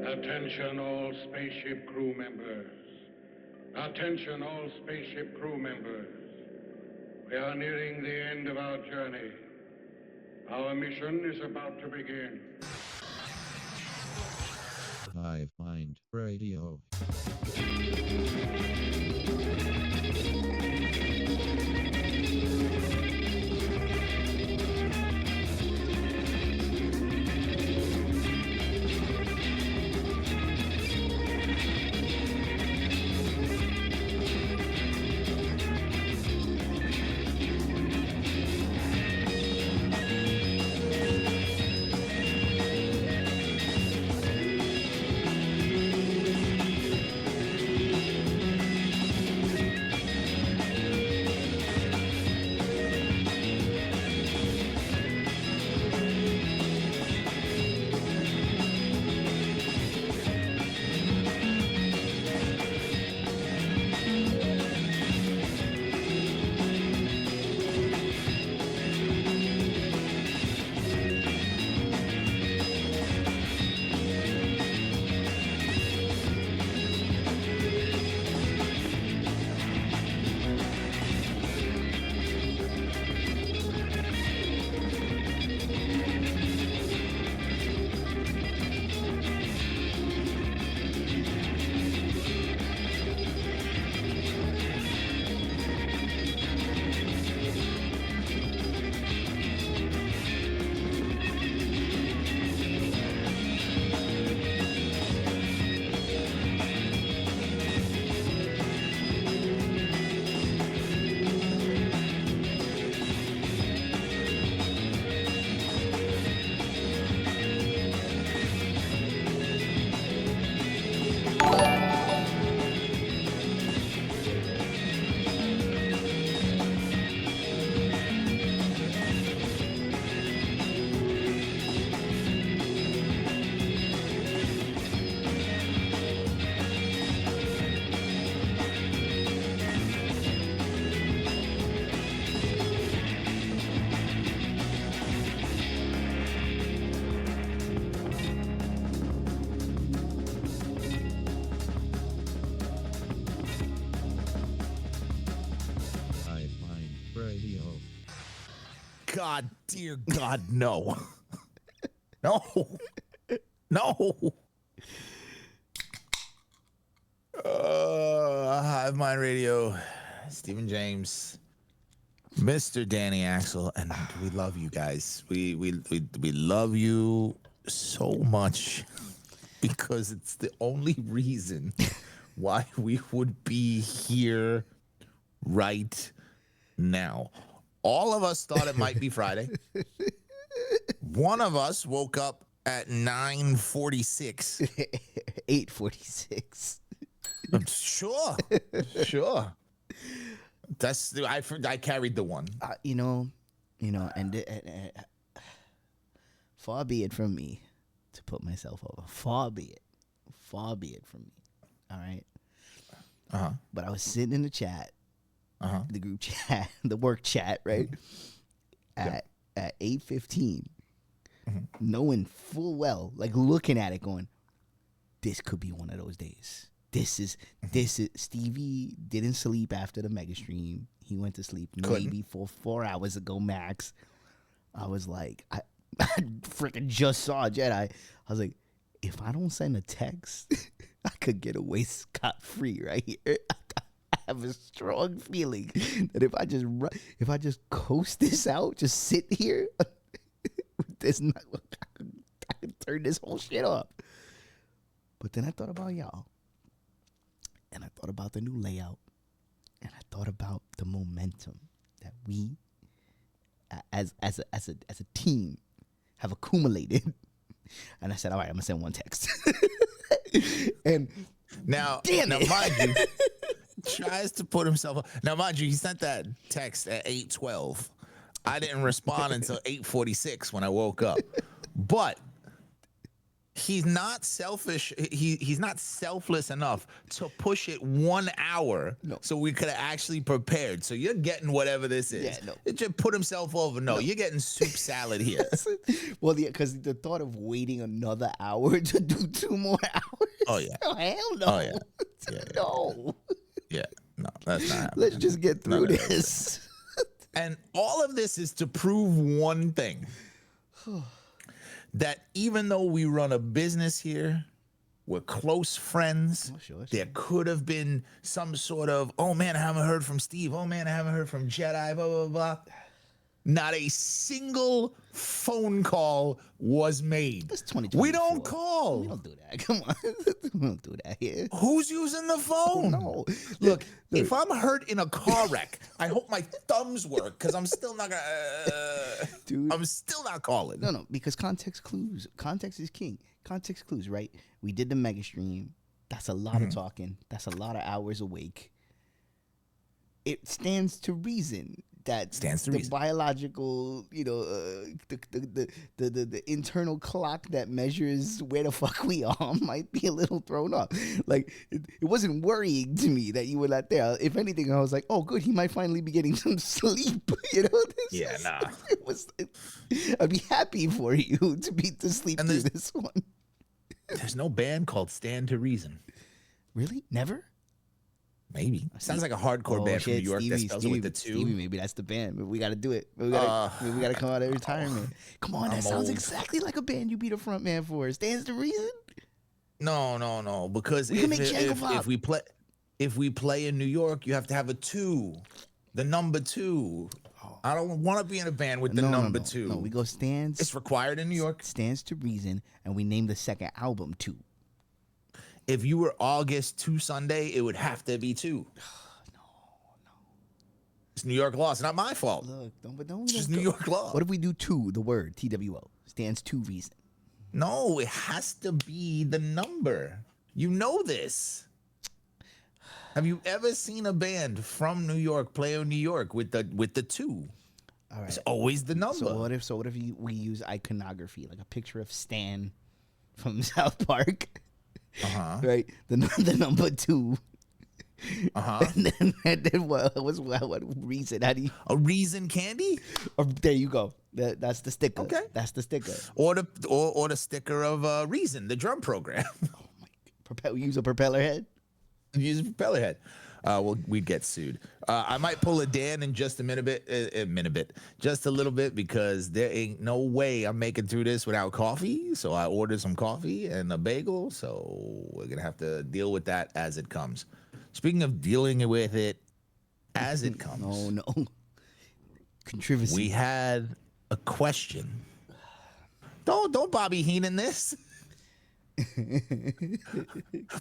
Attention all spaceship crew members. Attention all spaceship crew members. We are nearing the end of our journey. Our mission is about to begin. Hive Mind Radio. Hive Mind Radio. God, dear God, no. No. No. Hive Mind Radio, Stephen James, Mr. Danny Axel, and we love you guys. We love you so much because it's the only reason why we would be here right now. All of us thought it might be Friday. One of us woke up at 9:46. 8:46. Sure. That's I carried the one. Far be it from me to put myself over. Far be it from me. All right. But I was sitting in the chat, the group chat, the work chat, right? At 8:15, knowing full well, like looking at it, going, this could be one of those days. This is Stevie didn't sleep after the mega stream. He went to sleep maybe 4 hours ago max. I was like, I freaking just saw Jedi. I was like, if I don't send a text, I could get away scot-free right here. I have a strong feeling that if I just coast this out, just sit here, I could turn this whole shit off. But then I thought about y'all. And I thought about the new layout, and I thought about the momentum that we, as a team, have accumulated. And I said, all right, I'm gonna send one text. And now, mind you, tries to put himself up. Now, mind you, he sent that text at 8:12. I didn't respond until 8:46 when I woke up. But he's not selfish. He's not selfless enough to push it 1 hour so we could have actually prepared. So you're getting whatever this is. Yeah, no. It just put himself over. No, you're getting soup salad here. Well, yeah, because the thought of waiting another hour to do 2 more hours. Oh yeah. Oh, hell no. Oh yeah. Yeah, No. Yeah. No, that's not happening. Let's just get through this. And all of this is to prove one thing. That even though we run a business here, we're close friends. Oh, sure. There could have been some sort of, oh man, I haven't heard from Steve. Oh man, I haven't heard from Jedi, blah, blah, blah. Not a single phone call was made. It's 2024. We don't call. We don't do that. Come on. We don't do that here. Who's using the phone? No. Look, if I'm hurt in a car wreck, I hope my thumbs work because I'm still not gonna. Dude. I'm still not calling. No, because context clues. Context is king. Context clues, right? We did the mega stream. That's a lot of talking. That's a lot of hours awake. It stands to reason that the biological, the internal clock that measures where the fuck we are might be a little thrown off. Like it wasn't worrying to me that you were not there. If anything, I was like, oh, good, he might finally be getting some sleep. I'd be happy for you to sleep through this one. There's no band called Stand to Reason. Really? Never? Maybe. Sounds like a hardcore band from New York that spells it with the 2. Stevie, maybe that's the band. Maybe we got to do it. Maybe we got to come out of retirement. Come on, that sounds exactly like a band you be the front man for. Stands to Reason? No. Because we can make if we play in New York, you have to have a 2. The number 2. I don't want to be in a band with the number 2. No, we go stands. It's required in New York. Stands to Reason, and we name the second album 2. If you were August 2 Sunday, it would have to be 2. No. It's New York law. It's not my fault. Look, it's just New York law. What if we do 2, the word, TWO, stands to reason? No, it has to be the number. You know this. Have you ever seen a band from New York play in New York with the 2? All right. It's always the number. So what if we use iconography, like a picture of Stan from South Park? Right, the number 2. And then what reason? How do you a reason candy? There you go. That's the sticker. Okay, that's the sticker. Or the sticker of Reason, the drum program. Oh my God. We use a propeller head. Use a propeller head. We'd get sued. I might pull a Dan in just a minute, just a little bit, because there ain't no way I'm making through this without coffee. So I ordered some coffee and a bagel. So we're gonna have to deal with that as it comes. Speaking of dealing with it as it comes, oh no, controversy. We had a question. Don't Bobby Heenan this.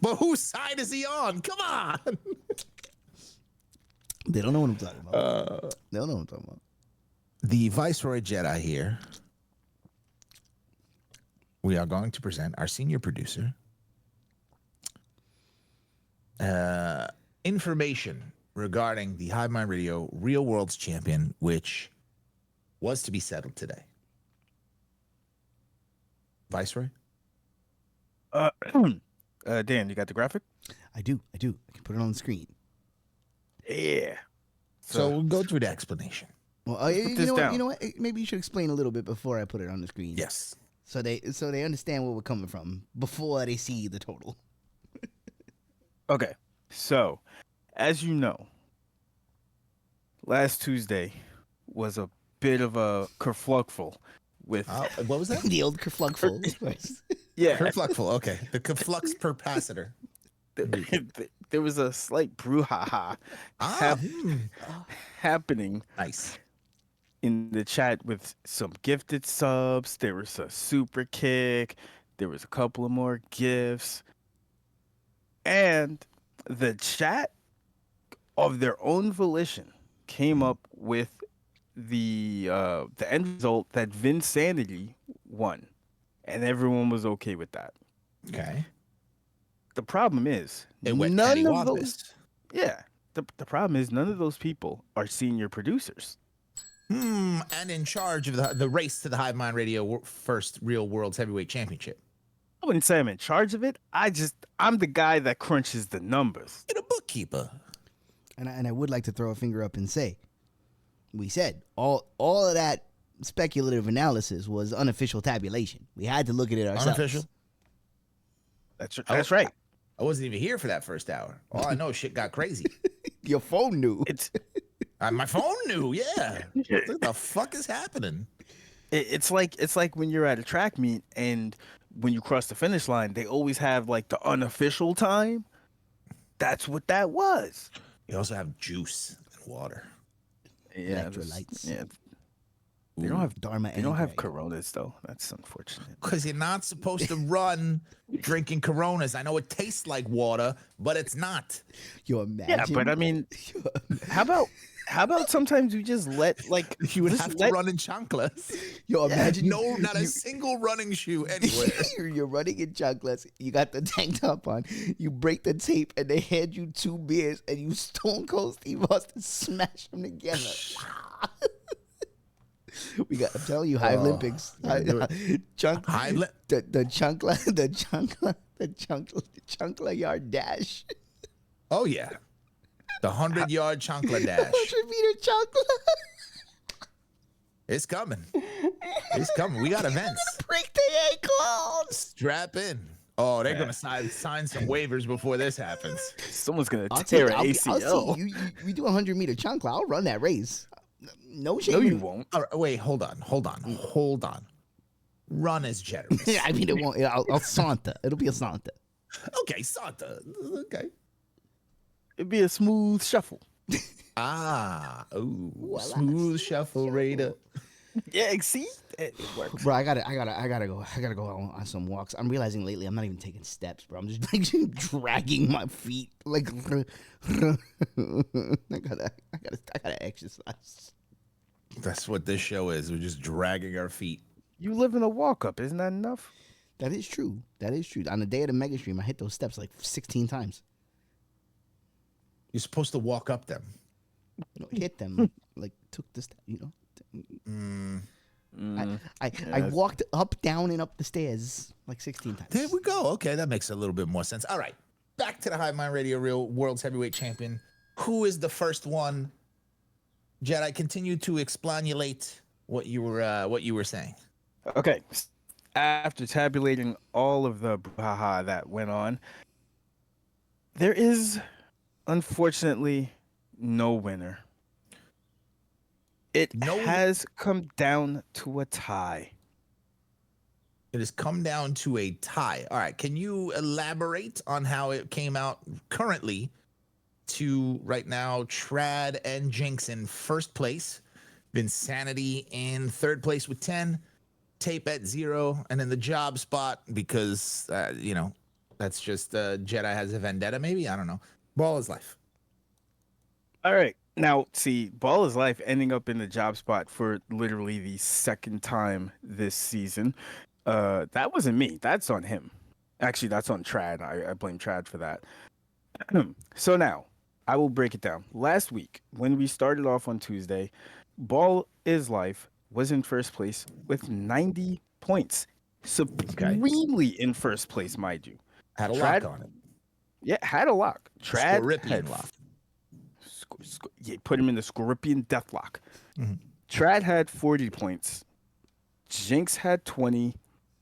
But whose side is he on? Come on. They don't know what I'm talking about. They don't know what I'm talking about. The Viceroy Jedi here. We are going to present our senior producer information regarding the Hive Mind Radio Real Worlds Champion, which was to be settled today. Viceroy? Dan, you got the graphic? I do. I can put it on the screen. Yeah. So we'll go through the explanation. Well, you know what? Maybe you should explain a little bit before I put it on the screen. Yes. So they understand where we're coming from before they see the total. Okay. So, as you know, last Tuesday was a bit of a kerfluffle with what was that? The old kerfluffle. Yeah. Kerfluffle. Okay. The kerflux perpacitor. There was a slight brouhaha happening. Nice. In the chat with some gifted subs. There was a super kick. There was a couple of more gifts. And the chat, of their own volition, came up with the end result that Vinsanity won. And everyone was okay with that. Okay. The problem is none of those. Yeah. The problem is none of those people are senior producers. And in charge of the race to the Hive Mind Radio first Real World's Heavyweight Championship. wouldn't say I'm in charge of it. I'm the guy that crunches the numbers. You're a bookkeeper. And I would like to throw a finger up and say, we said all of that speculative analysis was unofficial tabulation. We had to look at it ourselves. Unofficial? That's right. I wasn't even here for that first hour. All I know is shit got crazy. Your phone knew. It's My phone knew, yeah. What the fuck is happening? it's like when you're at a track meet and when you cross the finish line, they always have like the unofficial time. That's what that was. You also have juice and water. Yeah, Electrolytes. Yeah. They don't have Dharma. They don't have Coronas though. That's unfortunate. Because you're not supposed to run drinking Coronas. I know it tastes like water, but it's not. You imagine? Yeah, but I mean, how about sometimes you just let like You would have to run in chanclas. Yo, imagine No, not a single running shoe anywhere. You're running in chanclas. You got the tank top on. You break the tape, and they hand you 2 beers, and you Stone Cold Steve Austin smash them together. I'm telling you, Hive Olympics, the chunkla yard dash. Oh yeah, the 100-yard chancla dash. 100-meter chancla. It's coming. It's coming. We got events. Break the ankles. Strap in. Oh, they're gonna sign some waivers before this happens. Someone's gonna tear an ACL. I'll see. We do 100-meter chancla. I'll run that race. No shame. No, you won't. All right, wait, hold on. Run is generous. I mean, it won't. I'll saunter. It'll be a saunter. Okay, Santa. Okay. It'd be a smooth shuffle. Smooth shuffle raider. Yeah, see, it works. Bro, I gotta go on some walks. I'm realizing lately I'm not even taking steps, bro. I'm just like dragging my feet. Like I gotta exercise. That's what this show is. We're just dragging our feet. You live in a walk up, isn't that enough? That is true. On the day of the mega stream, I hit those steps like 16 times. You're supposed to walk up them. No, hit them, like took the step, you know. I walked up, down, and up the stairs like 16 times. There we go. Okay, that makes a little bit more sense. All right, back to the Hive Mind Radio Real World's Heavyweight Champion. Who is the first one? Jedi, continue to explanulate what you were saying. Okay, after tabulating all of the brouhaha that went on, there is unfortunately no winner. It has come down to a tie. It has come down to a tie. All right, can you elaborate on how it came out currently to right now? Trad and Jinx in first place, Vinsanity in third place with 10, Tape at 0, and in the job spot, because that's just Jedi has a vendetta, maybe, I don't know. Ball is life. All right. Now, see, Ball is Life ending up in the job spot for literally the second time this season. That wasn't me. That's on him. Actually, that's on Trad. I blame Trad for that. So now, I will break it down. Last week, when we started off on Tuesday, Ball is Life was in first place with 90 points. Supremely in first place, mind you. Had a lock on it. Yeah, had a lock. Trad Scorpion lock. Yeah, put him in the Scorpion Deathlock. Mm-hmm. Trad had 40 points. Jinx had 20.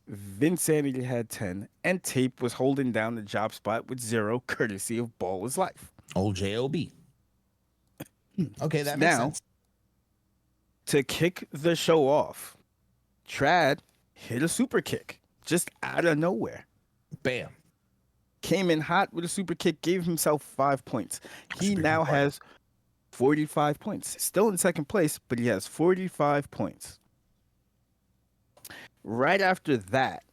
Vinsanity had 10. And Tape was holding down the job spot with 0, courtesy of Ball is Life. Old J.O.B. Okay, that makes sense. To kick the show off, Trad hit a super kick just out of nowhere. Bam. Came in hot with a super kick, gave himself 5 points. He now has 45 points. Still in second place, but he has 45 points. Right after that,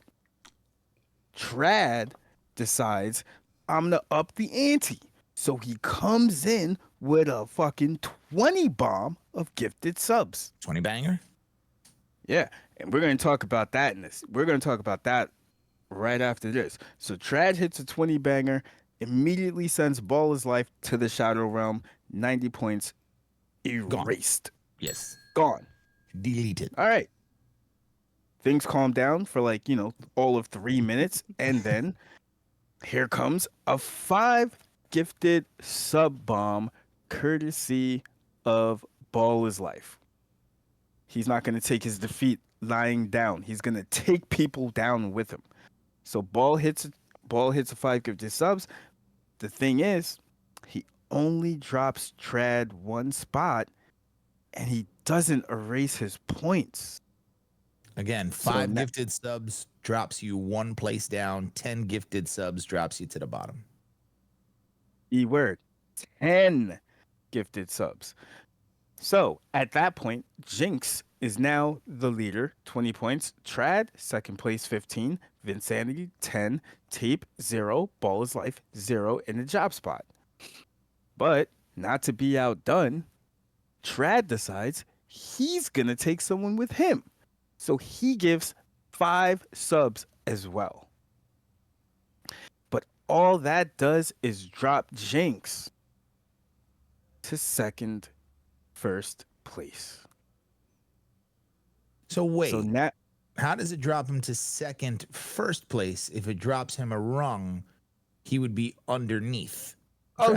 Trad decides, I'm going to up the ante. So he comes in with a fucking 20 bomb of gifted subs. 20 banger? Yeah, and we're going to talk about that in this. We're going to talk about that right after this. So Trad hits a 20 banger, immediately sends Ball is Life to the Shadow Realm, 90 points, erased. Yes. Gone. Deleted. All right. Things calm down for like, all of 3 minutes. And then here comes a 5 gifted sub bomb courtesy of Ball is Life. He's not going to take his defeat lying down. He's going to take people down with him. So Ball hits a 5 gifted subs. The thing is, he only drops Trad 1 spot, and he doesn't erase his points. Again, 5 gifted subs drops you 1 place down. 10 gifted subs drops you to the bottom. Word. 10 gifted subs. So at that point, Jinx is now the leader, 20 points. Trad, second place, 15. Vinsanity, 10. Tape, 0. Ball is Life, 0 in the job spot. But not to be outdone, Trad decides he's going to take someone with him. So he gives 5 subs as well. But all that does is drop Jinx to first place. So wait, So now, how does it drop him to first place? If it drops him a rung, he would be underneath.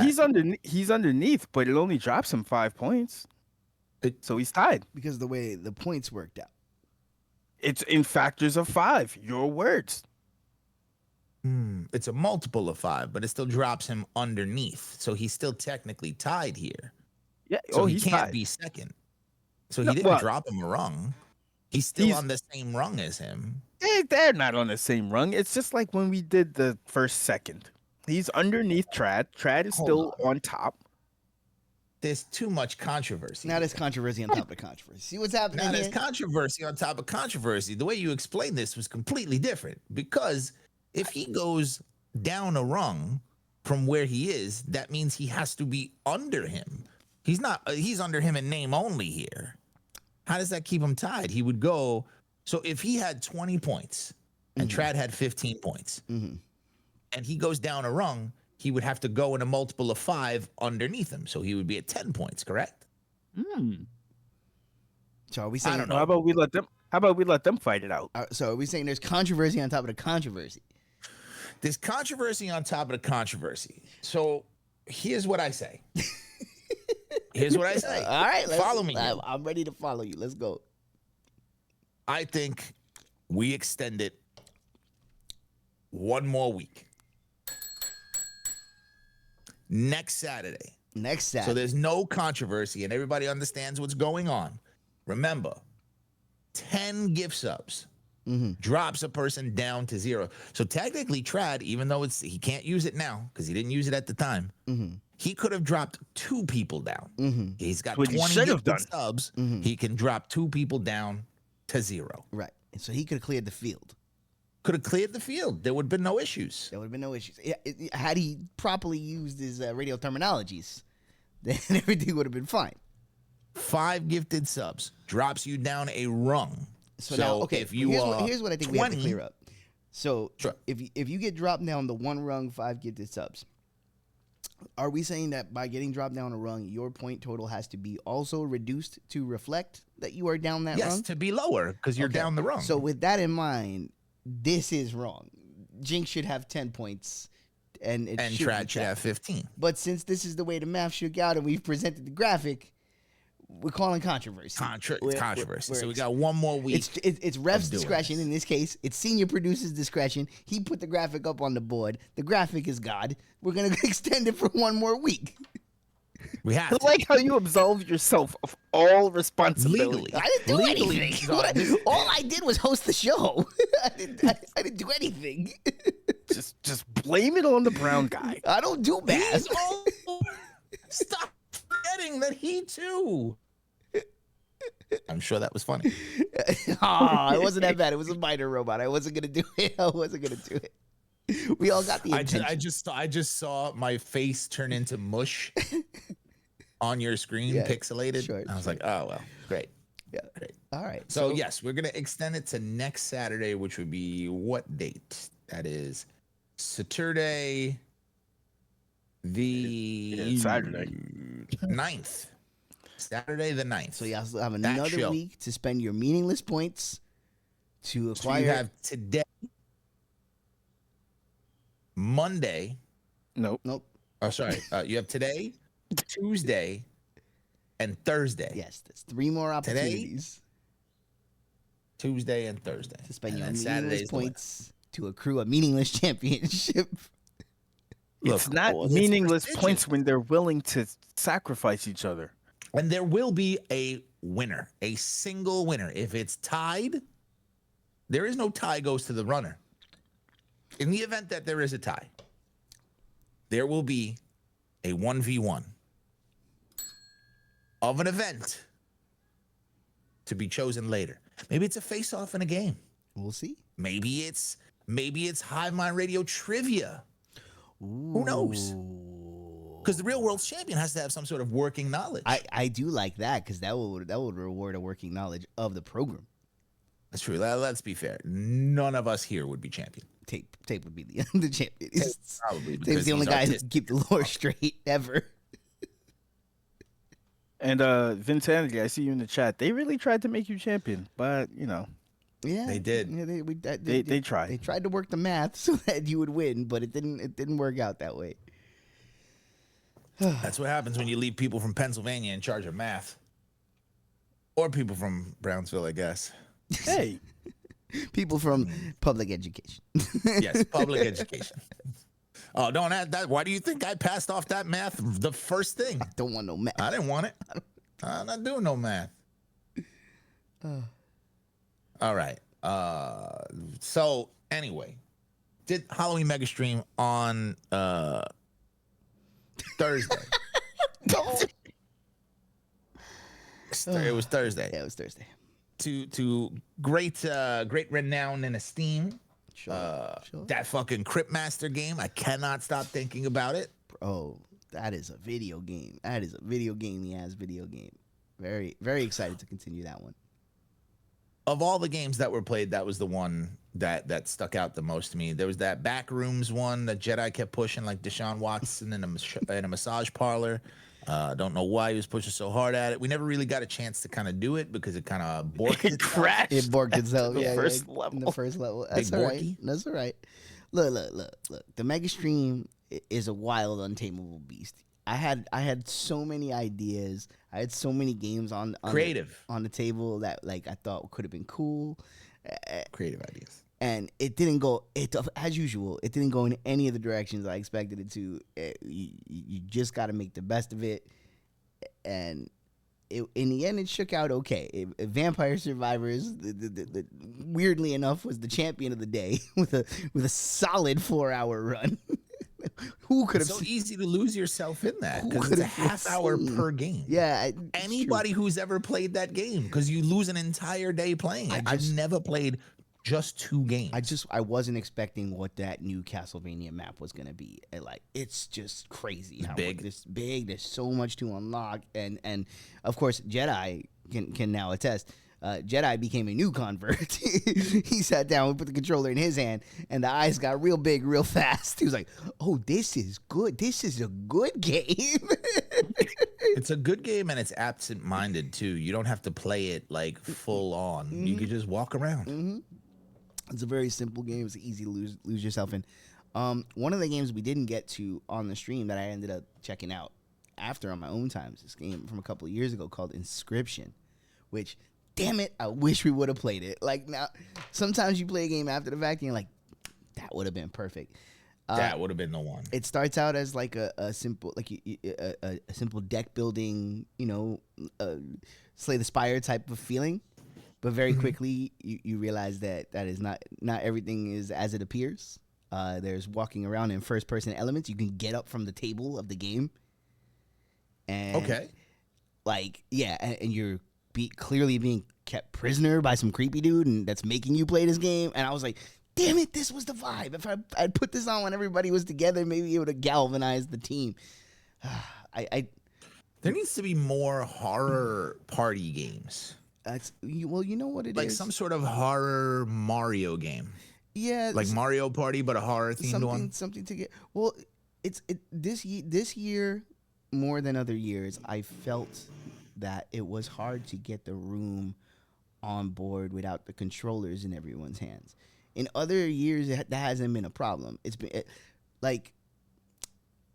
he's underneath, but it only drops him 5 points. So he's tied. Because the way the points worked out. It's in factors of 5. Your words. It's a multiple of 5, but it still drops him underneath. So he's still technically tied here. Yeah. So he he's can't tied. be second. So he didn't drop him a rung. He's still He's- on the same rung as him. They're not on the same rung. It's just like when we did the second. He's underneath Trad. Trad is still on top. There's too much controversy. Now there's controversy on top of controversy. See what's happening Now there's here? controversy on top of controversy. The way you explained this was completely different, because if he goes down a rung from where he is, that means he has to be under him. He's not. He's under him in name only here. How does that keep him tied? He would go. So if he had 20 points and Trad had 15 points, and he goes down a rung, he would have to go in a multiple of 5 underneath him. So he would be at 10 points, correct? So are we saying? I don't know. How about we let them fight it out? So are we saying there's controversy on top of the controversy? There's controversy on top of the controversy. So here's what I say. Here's what I say. All right, follow me. I'm ready to follow you. Let's go. I think we extend it 1 more week. Next Saturday. So there's no controversy and everybody understands what's going on. Remember, 10 gift subs drops a person down to 0. So technically, Trad, even though he can't use it now because he didn't use it at the time, he could have dropped 2 people down. He's got What he 20 should have gifted done. subs. He can drop 2 people down to 0. Right. And so he could have cleared the field. Could have cleared the field. There would have been no issues. There would have been no issues. Had he properly used his radio terminologies, then everything would have been fine. 5 gifted subs drops you down a rung. So now, okay, if you here's what I think we have to clear up. So Sure. if you get dropped down the 1 rung, 5 gifted subs, are we saying that by getting dropped down a rung, your point total has to be also reduced to reflect that you are down that yes, rung? to be lower because you're Okay. down the rung. So with that in mind, this is wrong. Jinx should have 10 points, and and should be Trad should Trad. have 15. But since this is the way the math shook out, and we've presented the graphic, we're calling controversy. It's controversy. So we got 1 more week. It's ref's doing discretion this. in this case. It's senior producer's discretion. He put the graphic up on the board. The graphic is God. We're gonna extend it for 1 more week. We have I to. like how you absolve yourself of all responsibility. Legally. I didn't do Legally, anything. All I did was host the show. I didn't do anything. Just blame it on the brown guy. I don't do math. Stop forgetting that he too. I'm sure that was funny. It wasn't that bad. It was a minor robot. I wasn't gonna do it. We all got the intention. I just saw my face turn into mush on your screen, Yeah, pixelated. sure, I was like, oh well, great. Yeah. Great. All right. So yes, we're gonna extend it to next Saturday, which would be what date? That is Saturday, the Saturday. 9th. Saturday the 9th. So y'all still have That another show. week to spend your meaningless points to So acquire. you have today, Monday. Nope. Oh, sorry. You have today, Tuesday, and Thursday. Yes, that's 3 more opportunities Tuesday and Thursday. to spend your And then meaningless Saturday's the winner. points to accrue a meaningless championship. It's Look, not well, it's meaningless prestigious. points when they're willing to sacrifice each other. And there will be a winner, a single winner. If it's tied, there is no tie goes to the runner. In the event that there is a tie, there will be a 1v1 of an event to be chosen later. Maybe it's a face-off in a game. We'll see. Maybe it's Hive Mind Radio trivia. Who knows? Because the real world's champion has to have some sort of working knowledge. I do like that because that would reward a working knowledge of the program. That's true. Let's be fair. None of us here would be champion. Tape would be the champion. Probably Tape's because the only he's guy who autistic. keep the lore straight ever. And Vinsanity, I see you in the chat. They really tried to make you champion, but you know, Yeah, They did. Yeah, they tried. They tried to work the math so that you would win, but it didn't work out that way. That's what happens when you leave people from Pennsylvania in charge of math. Or people from Brownsville, I guess. Hey, People from public education. Yes, public education. Oh, don't add that. Why do you think I passed off that math the first thing? Don't want no math. I didn't want it. I'm not doing no math. All right. So anyway, did Halloween Mega Stream on Thursday. It was Thursday. Yeah, it was Thursday. To great renown and esteem. Sure. That fucking Cryptmaster game. I cannot stop thinking about it. Oh, that is a video game. That is a video gamey ass video game. Very, very excited to continue that one. Of all the games that were played, that was the one that stuck out the most to me. There was that Backrooms one that Jedi kept pushing like Deshaun Watson in a massage parlor. Don't know why he was pushing so hard at it. We never really got a chance to kind of do it because it kind of borked it crashed. It borked itself. The Yeah, first in level. the first level. That's Big all right. Borky. That's all right. Look. The Mega Stream is a wild, untamable beast. I had so many ideas. I had so many games on Creative. on the table that like I thought could have been cool. Creative ideas. And it didn't go. As usual, it didn't go in any of the directions I expected it to. You just got to make the best of it, and in the end, it shook out okay. Vampire Survivors, weirdly enough, was the champion of the day with a solid 4-hour run. Who could have? It's so easy to lose yourself in that Who because it's a could've half hour foreseen? per game. Yeah, Anybody who's ever played that game, because you lose an entire day playing it. I've never played just 2 games. I wasn't expecting what that new Castlevania map was gonna be. It's just crazy how big. This big. There's so much to unlock, and of course Jedi can now attest. Jedi became a new convert. He sat down and put the controller in his hand, and the eyes got real big, real fast. He was like, "Oh, this is good. This is a good game." It's a good game and it's absent-minded too. You don't have to play it like full on. You could just walk around. It's a very simple game. It's easy to lose yourself in. One of the games we didn't get to on the stream that I ended up checking out after on my own time is this game from a couple of years ago called Inscription, which, damn it, I wish we would have played it. Like now, sometimes you play a game after the fact and you're like, that would have been perfect. That would have been the one. It starts out as like a simple a simple deck building, Slay the Spire type of feeling, but very quickly you realize that is not everything is as it appears. There's walking around in first person elements. You can get up from the table of the game, and and you're clearly being kept prisoner by some creepy dude, and that's making you play this game. And I was like, damn it, this was the vibe. If I'd put this on when everybody was together, maybe it would have galvanized the team. There needs to be more horror party games. You know what it is? Like some sort of horror Mario game. Yeah. Like Mario Party, but a horror themed one. Something to get. Well, this year more than other years, I felt that it was hard to get the room on board without the controllers in everyone's hands. In other years, that hasn't been a problem. It's been like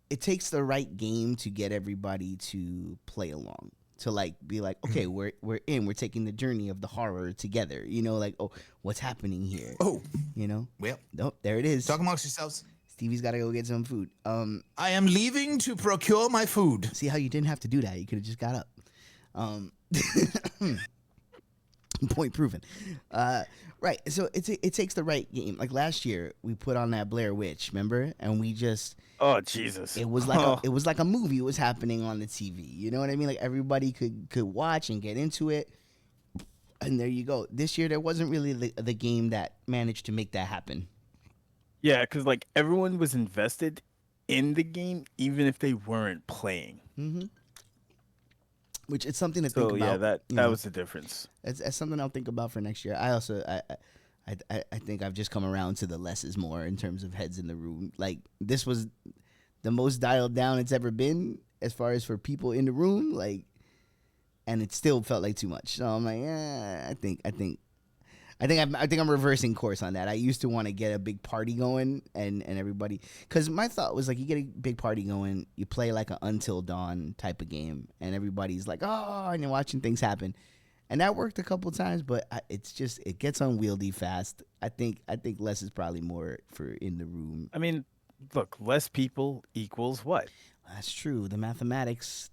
it takes the right game to get everybody to play along. To like be like, okay, we're taking the journey of the horror together. You know, like, oh, what's happening here? Oh, you know. well, nope, there it is. Talk amongst yourselves. Stevie's got to go get some food. I am leaving to procure my food. See how you didn't have to do that? You could have just got up. Point proven. Right. So it takes the right game. Like last year, we put on that Blair Witch, remember? And we just. Oh Jesus! It was like a movie was happening on the TV. You know what I mean? Like everybody could watch and get into it. And there you go. This year, there wasn't really the game that managed to make that happen. Yeah, because like everyone was invested in the game, even if they weren't playing. Mm-hmm. Which it's something to think about. Yeah, that was the difference. It's something I'll think about for next year. I also I think I've just come around to the less is more in terms of heads in the room. Like this was the most dialed down it's ever been as far as for people in the room. Like, and it still felt like too much. So I'm like, I think I'm reversing course on that. I used to want to get a big party going and everybody, because my thought was like, you get a big party going, you play like an Until Dawn type of game, and everybody's like, oh, and you're watching things happen, and that worked a couple times, but it gets unwieldy fast. I think less is probably more for in the room. I mean, look, less people equals what? That's true. The mathematics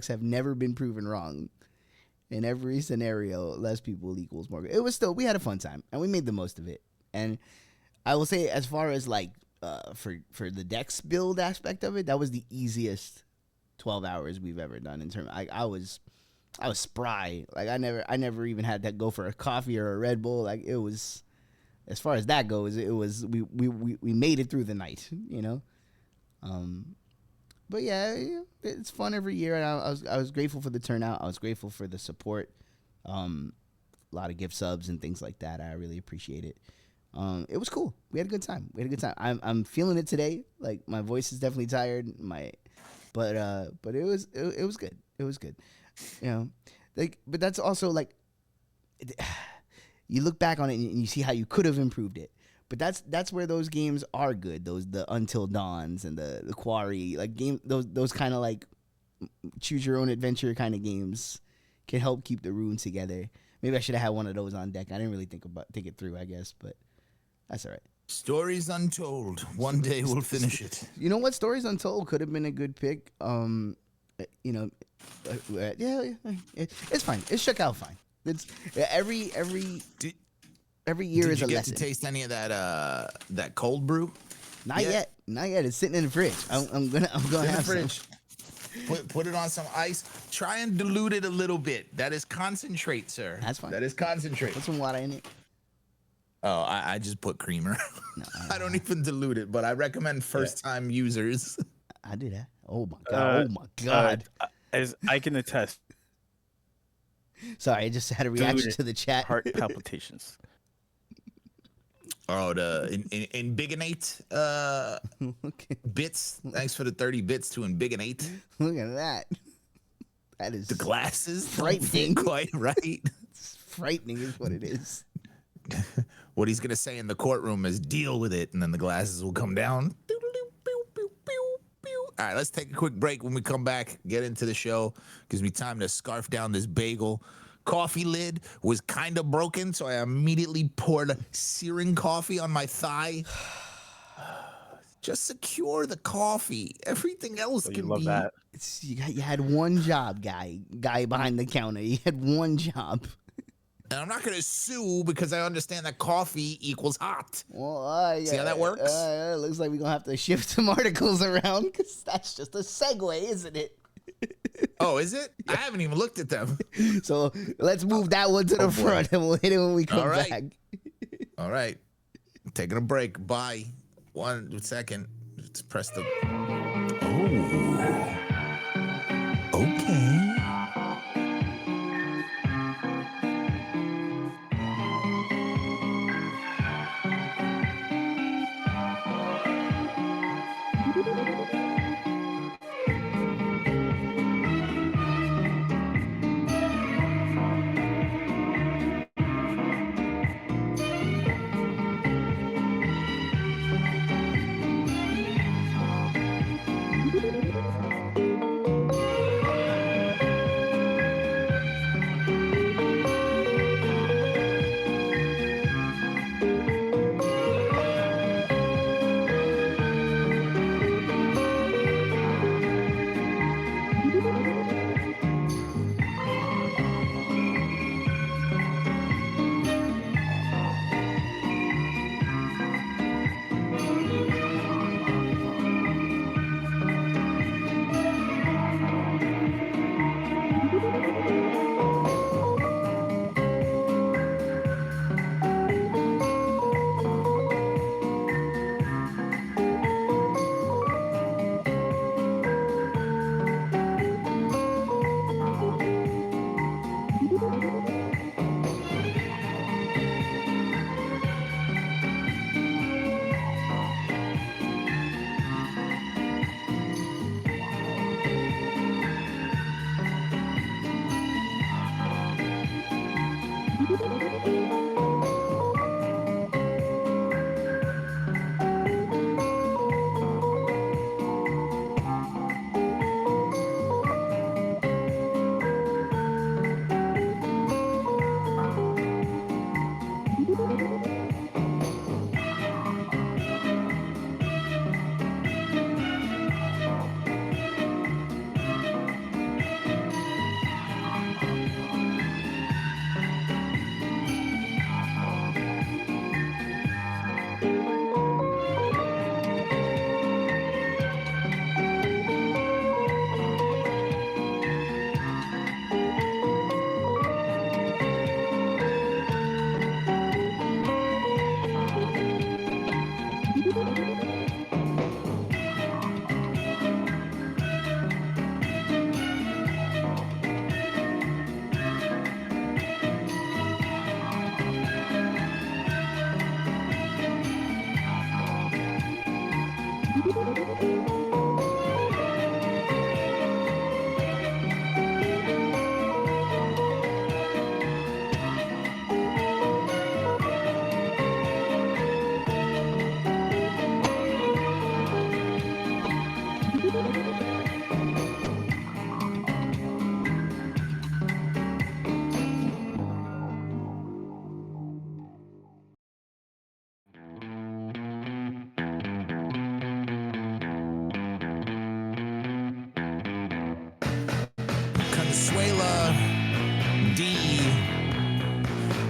have never been proven wrong. In every scenario, less people equals more. It was still, we had a fun time and we made the most of it. And I will say, as far as like for the Dex build aspect of it, that was the easiest 12 hours we've ever done. In terms, I was spry. Like I never even had to go for a coffee or a Red Bull. Like it was, as far as that goes, it was we made it through the night. You know. But yeah, it's fun every year, and I was grateful for the turnout. I was grateful for the support. A lot of gift subs and things like that. I really appreciate it. It was cool. We had a good time. I'm feeling it today. Like my voice is definitely tired. But it was good. It was good. You know, like, but that's also like, you look back on it and you see how you could have improved it. But that's where those games are good. The Until Dawns and the Quarry, like those kind of like choose your own adventure kind of games can help keep the room together. Maybe I should have had one of those on deck. I didn't really think it through, I guess, but that's all right. Stories Untold. One day we'll finish it. You know what? Stories Untold could have been a good pick. Yeah, it's fine. It shook out fine. It's every year is a lesson. Did you get to taste any of that cold brew? Not yet. It's sitting in the fridge. I'm gonna have some. Put it on some ice. Try and dilute it a little bit. That is concentrate, sir. That's fine. That is concentrate. Put some water in it. Oh, I just put creamer. No, I don't even dilute it, but I recommend first-time users. I do that. Oh my god. As I can attest. Sorry, I just had a reaction to the chat. Heart palpitations. Oh, the Invigonate okay. bits. Thanks for the 30 bits to Invigonate. Look at that. That is the glasses. Frightening. Quite right. It's frightening is what it is. What he's gonna say in the courtroom is deal with it, and then the glasses will come down. All right, let's take a quick break. When we come back, get into the show. Gives me time to scarf down this bagel. Coffee lid was kind of broken, so I immediately poured searing coffee on my thigh. Just secure the coffee. Everything else can love be. That. You had one job, guy behind the counter. You had one job. And I'm not going to sue because I understand that coffee equals hot. Well, See how that works? It looks like we're going to have to shift some articles around because that's just a segue, isn't it? Oh, is it? I haven't even looked at them. So let's move that one to the front and we'll hit it when we come back. All right. Taking a break. Bye. 1 second. Let's press the... Oh. Okay.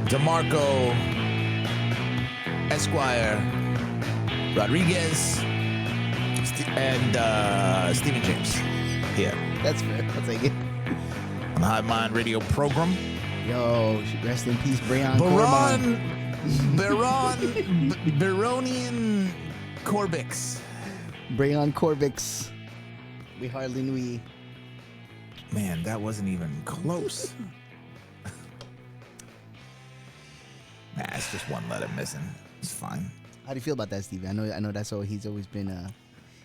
DeMarco Esquire Rodriguez and Stephen James here That's fair. I'll take it. on the Hive Mind Radio program. Yo, rest in peace, Breon Corbin. Baronian Corbix. Breon Corbix. We hardly knew ye. Man, that wasn't even close. Nah, it's just one letter missing. It's fine. How do you feel about that, Steve? I know that's all he's always been.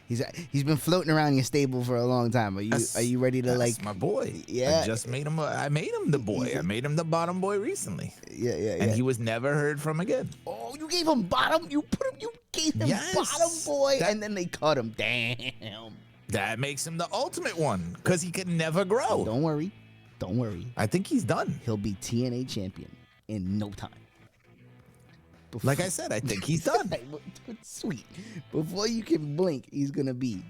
He's been floating around your stable for a long time. Are you ready to That's like my boy? Yeah. I just made him. I made him the boy. I made him the bottom boy recently. Yeah. And he was never heard from again. Oh, you gave him bottom. You gave him Yes. bottom boy, and then they cut him. Damn. That makes him the ultimate one because he can never grow. Don't worry. I think he's done. He'll be TNA champion in no time. Like I said, I think he's done. Sweet. Before you can blink, he's gonna be.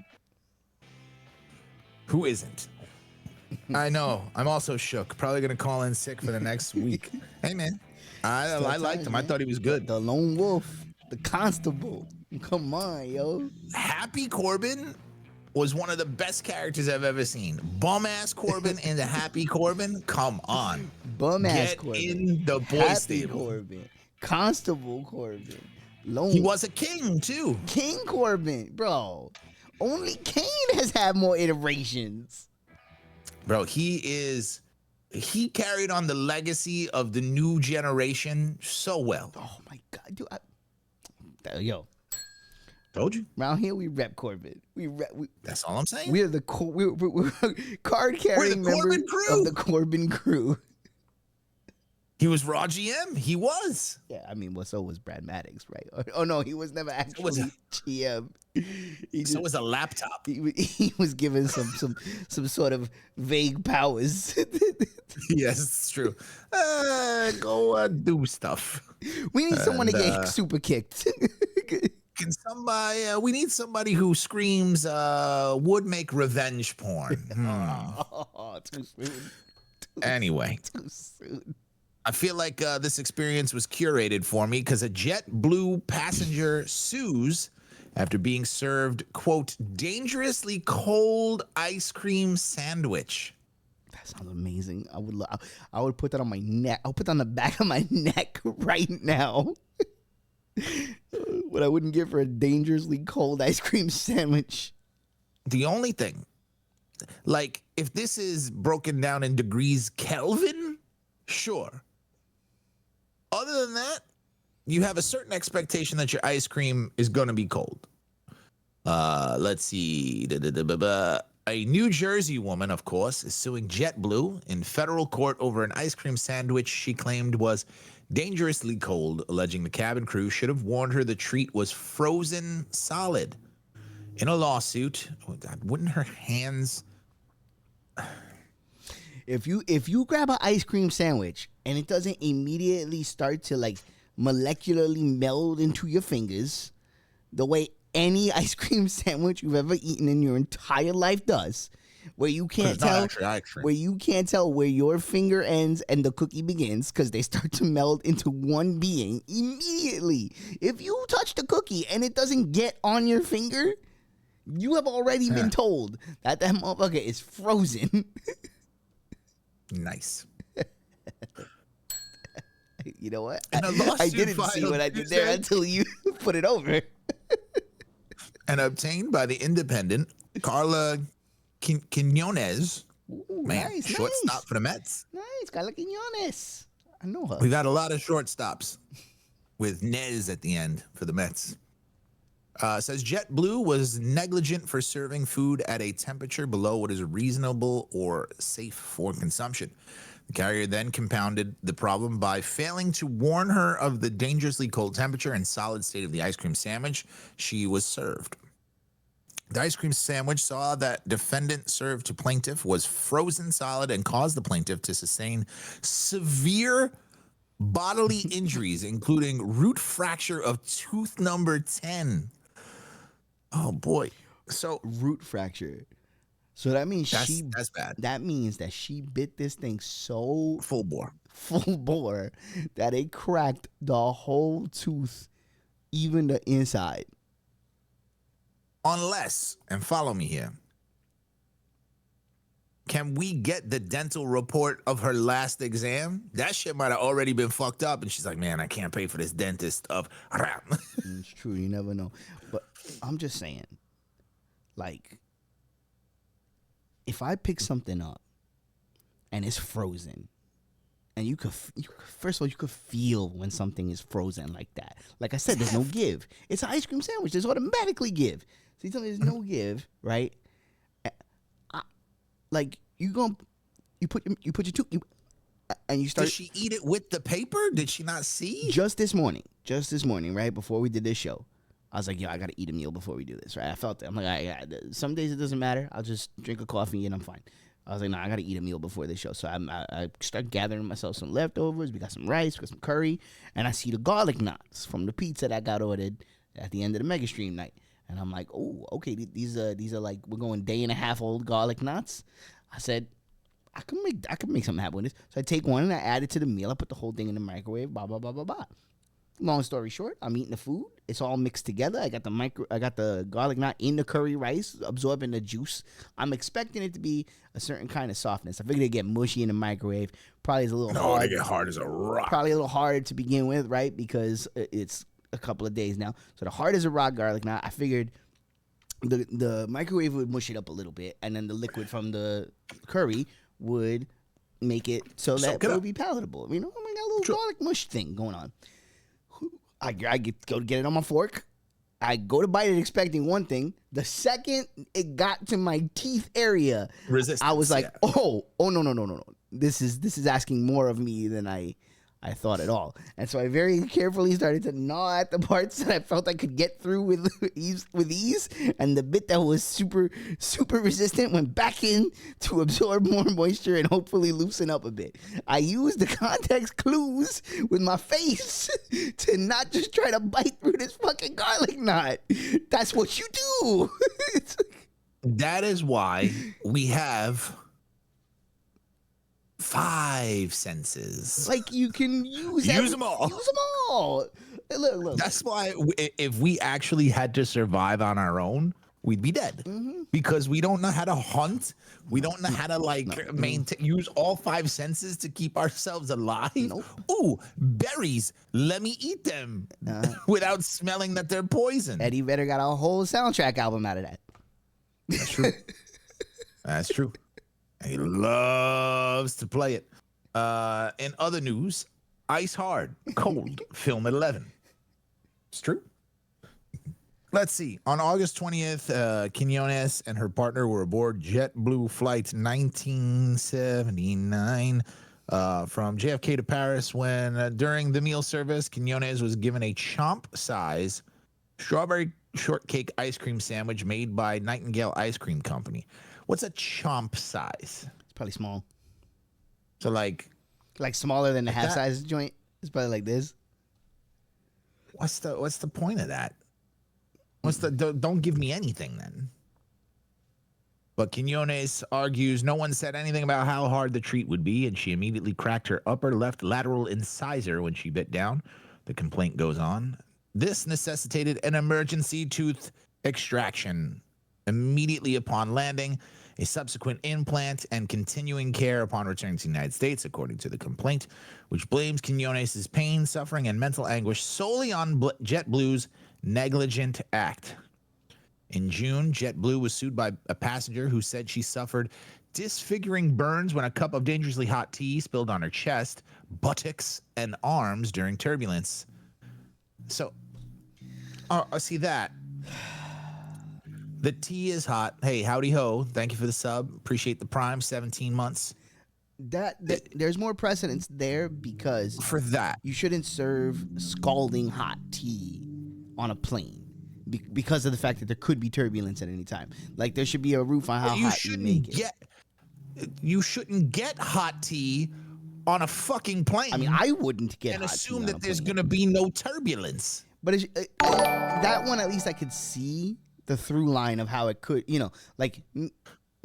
Who isn't? I know. I'm also shook. Probably gonna call in sick for the next week. Hey man, I liked him. Man. I thought he was good. The lone wolf, the constable. Come on, yo. Happy Corbin was one of the best characters I've ever seen. Bum ass Corbin and the Happy Corbin. Come on, Bum ass get Corbin. in the boy Happy stable. Corbin. Constable Corbin. Lone He was a king too. King Corbin, bro. Only Kane has had more iterations. Bro, he carried on the legacy of the new generation so well. Oh my god, dude. Yo, Told you. around here we rep Corbin. That's all I'm saying. We're the we're card carrying We're the members Corbin crew. of the Corbin crew. He was Raw GM. He was. Yeah, I mean, well, so was Brad Maddox, right? Oh no, he was never actually was GM. So was a laptop. He was given some sort of vague powers. Yes, it's true. Go do stuff. We need someone to get super kicked. Can somebody? We need somebody who screams would make revenge porn. Oh, too soon. Anyway, Too soon. I feel like this experience was curated for me because a JetBlue passenger sues after being served, quote, dangerously cold ice cream sandwich. That sounds amazing. I would put that on my neck. I'll put that on the back of my neck right now. What I wouldn't give for a dangerously cold ice cream sandwich. The only thing, like, if this is broken down in degrees Kelvin, sure. Other than that, you have a certain expectation that your ice cream is going to be cold. Let's see. A New Jersey woman, of course, is suing JetBlue in federal court over an ice cream sandwich she claimed was dangerously cold, alleging the cabin crew should have warned her the treat was frozen solid. In a lawsuit, wouldn't her hands... If you grab an ice cream sandwich and it doesn't immediately start to like molecularly meld into your fingers, the way any ice cream sandwich you've ever eaten in your entire life does, where you can't tell where your finger ends and the cookie begins because they start to meld into one being immediately. If you touch the cookie and it doesn't get on your finger, you have already been told that motherfucker is frozen. Nice. You know what? And I didn't see what I did there until you put it over. And obtained by the independent Carla Quinones. Man, nice, shortstop for the Mets. Nice, Carla Quinones. I know her. We've had a lot of shortstops with Nez at the end for the Mets. Says JetBlue was negligent for serving food at a temperature below what is reasonable or safe for consumption. The carrier then compounded the problem by failing to warn her of the dangerously cold temperature and solid state of the ice cream sandwich she was served. The ice cream sandwich saw that defendant served to plaintiff was frozen solid and caused the plaintiff to sustain severe bodily injuries, including root fracture of tooth number 10. Oh, boy. So Root fracture. So that means that's bad. That means that she bit this thing so Full bore. that it cracked the whole tooth, even the inside. Unless, and follow me here, can we get the dental report of her last exam? That shit might have already been fucked up, and she's like, man, I can't pay for this dentist stuff. It's true, you never know. But I'm just saying, like, if I pick something up and it's frozen, and you could first of all, you could feel when something is frozen like that. Like I said, there's no give. It's an ice cream sandwich. There's automatically give. So you tell me there's no give, right? Like you put your tooth and you start. Did she eat it with the paper? Did she not see? Just this morning, right before we did this show, I was like, yo, I gotta eat a meal before we do this, right? I felt it. I'm like, some days it doesn't matter. I'll just drink a coffee and I'm fine. I was like, no, I gotta eat a meal before this show. So I start gathering myself some leftovers. We got some rice, we got some curry, and I see the garlic knots from the pizza that got ordered at the end of the Mega Stream night. And I'm like, oh, okay, these are like, we're going day and a half old garlic knots. I said, I can make something happen with this. So I take one and I add it to the meal. I put the whole thing in the microwave. Blah blah blah blah blah. Long story short, I'm eating the food. It's all mixed together. I got the garlic knot in the curry rice, absorbing the juice. I'm expecting it to be a certain kind of softness. I figured it'd get mushy in the microwave. Probably is a little hard. They get hard as a rock. Probably a little harder to begin with, right? Because it's a couple of days now. So the hard as a rock garlic knot. I figured the microwave would mush it up a little bit, and then the liquid from the curry would make it so that it would be palatable. You know, I mean, got a little garlic mush thing going on. I go to get it on my fork. I go to bite it expecting one thing. The second it got to my teeth area, I was like, oh no. This is asking more of me than I thought at all. And so I very carefully started to gnaw at the parts that I felt I could get through with ease. And the bit that was super, super resistant went back in to absorb more moisture and hopefully loosen up a bit. I used the context clues with my face to not just try to bite through this fucking garlic knot. That's what you do. That is why we have 5 senses. Like you can use them all. Use them all. Look. That's why if we actually had to survive on our own, we'd be dead. Mm-hmm. Because we don't know how to hunt. We don't know how to use all 5 senses to keep ourselves alive. Nope. Ooh, berries. Let me eat them without smelling that they're poison. Eddie Vedder got a whole soundtrack album out of that. That's true. That's true. He loves to play it. In other news, Ice Hard, Cold, film at 11. It's true. Let's see. On August 20th, Quinones and her partner were aboard JetBlue Flight 1979 from JFK to Paris when, during the meal service, Quinones was given a chomp-size strawberry shortcake ice cream sandwich made by Nightingale Ice Cream Company. What's a chomp size? It's probably small. So like smaller than the half size joint. It's probably like this. What's the point of that? Don't give me anything then. But Quinones argues no one said anything about how hard the treat would be, and she immediately cracked her upper left lateral incisor when she bit down. The complaint goes on. This necessitated an emergency tooth extraction immediately upon landing, a subsequent implant, and continuing care upon returning to the United States, according to the complaint, which blames Quinones' pain, suffering, and mental anguish solely on JetBlue's negligent act. In June, JetBlue was sued by a passenger who said she suffered disfiguring burns when a cup of dangerously hot tea spilled on her chest, buttocks, and arms during turbulence. So, I see that. The tea is hot. Hey, howdy ho. Thank you for the sub. Appreciate the prime. 17 months. There's more precedence there because for that you shouldn't serve scalding hot tea on a plane because of the fact that there could be turbulence at any time. Like there should be a roof on how hot you make it. You shouldn't get hot tea on a fucking plane. I mean, I wouldn't get and hot assume tea that there's going to be no turbulence. But that one, at least I could see the through line of how it could, like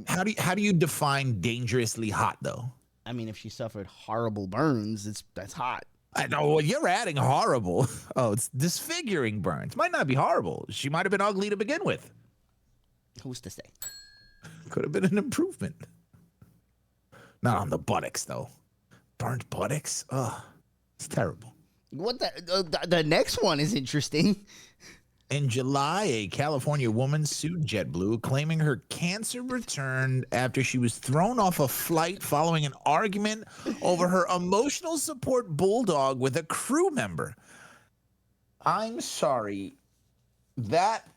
How do you define dangerously hot though? I mean, if she suffered horrible burns, that's hot. I know. Well, you're adding horrible. Oh, it's disfiguring burns. Might not be horrible. She might have been ugly to begin with. Who's to say? Could have been an improvement. Not on the buttocks though. Burnt buttocks. Ugh, it's terrible. What the next one is interesting. In July, a California woman sued JetBlue, claiming her cancer returned after she was thrown off a flight following an argument over her emotional support bulldog with a crew member. I'm sorry. That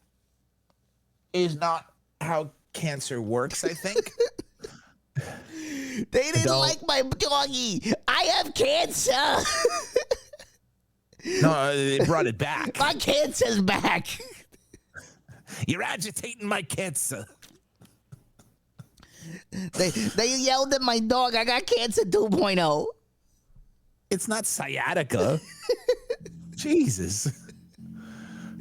is not how cancer works, I think. They didn't like my doggy. I have cancer. No, it brought it back. My cancer's back. You're agitating my cancer. They yelled at my dog. I got cancer 2.0. It's not sciatica. Jesus.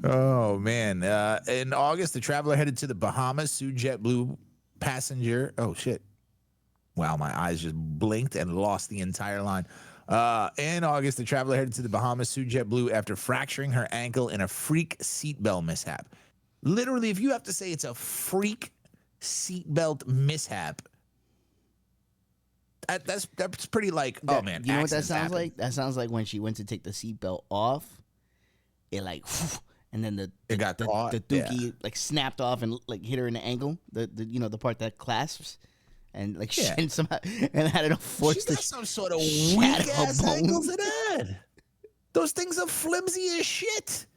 Oh, man. In August, the traveler headed to the Bahamas, sued JetBlue passenger. Oh, shit. Wow, my eyes just blinked and lost the entire line. In August, the traveler headed to the Bahamas, sued JetBlue after fracturing her ankle in a freak seatbelt mishap. Literally, if you have to say it's a freak seatbelt mishap, that's pretty like, oh man. You know what that sounds happen. like? That sounds like when she went to take the seatbelt off, it like, and then the dookie like snapped off and like hit her in the ankle, the part that clasps. And like somehow, and had enough force She's to got some sort of weak ass ankles in head. Those things are flimsy as shit.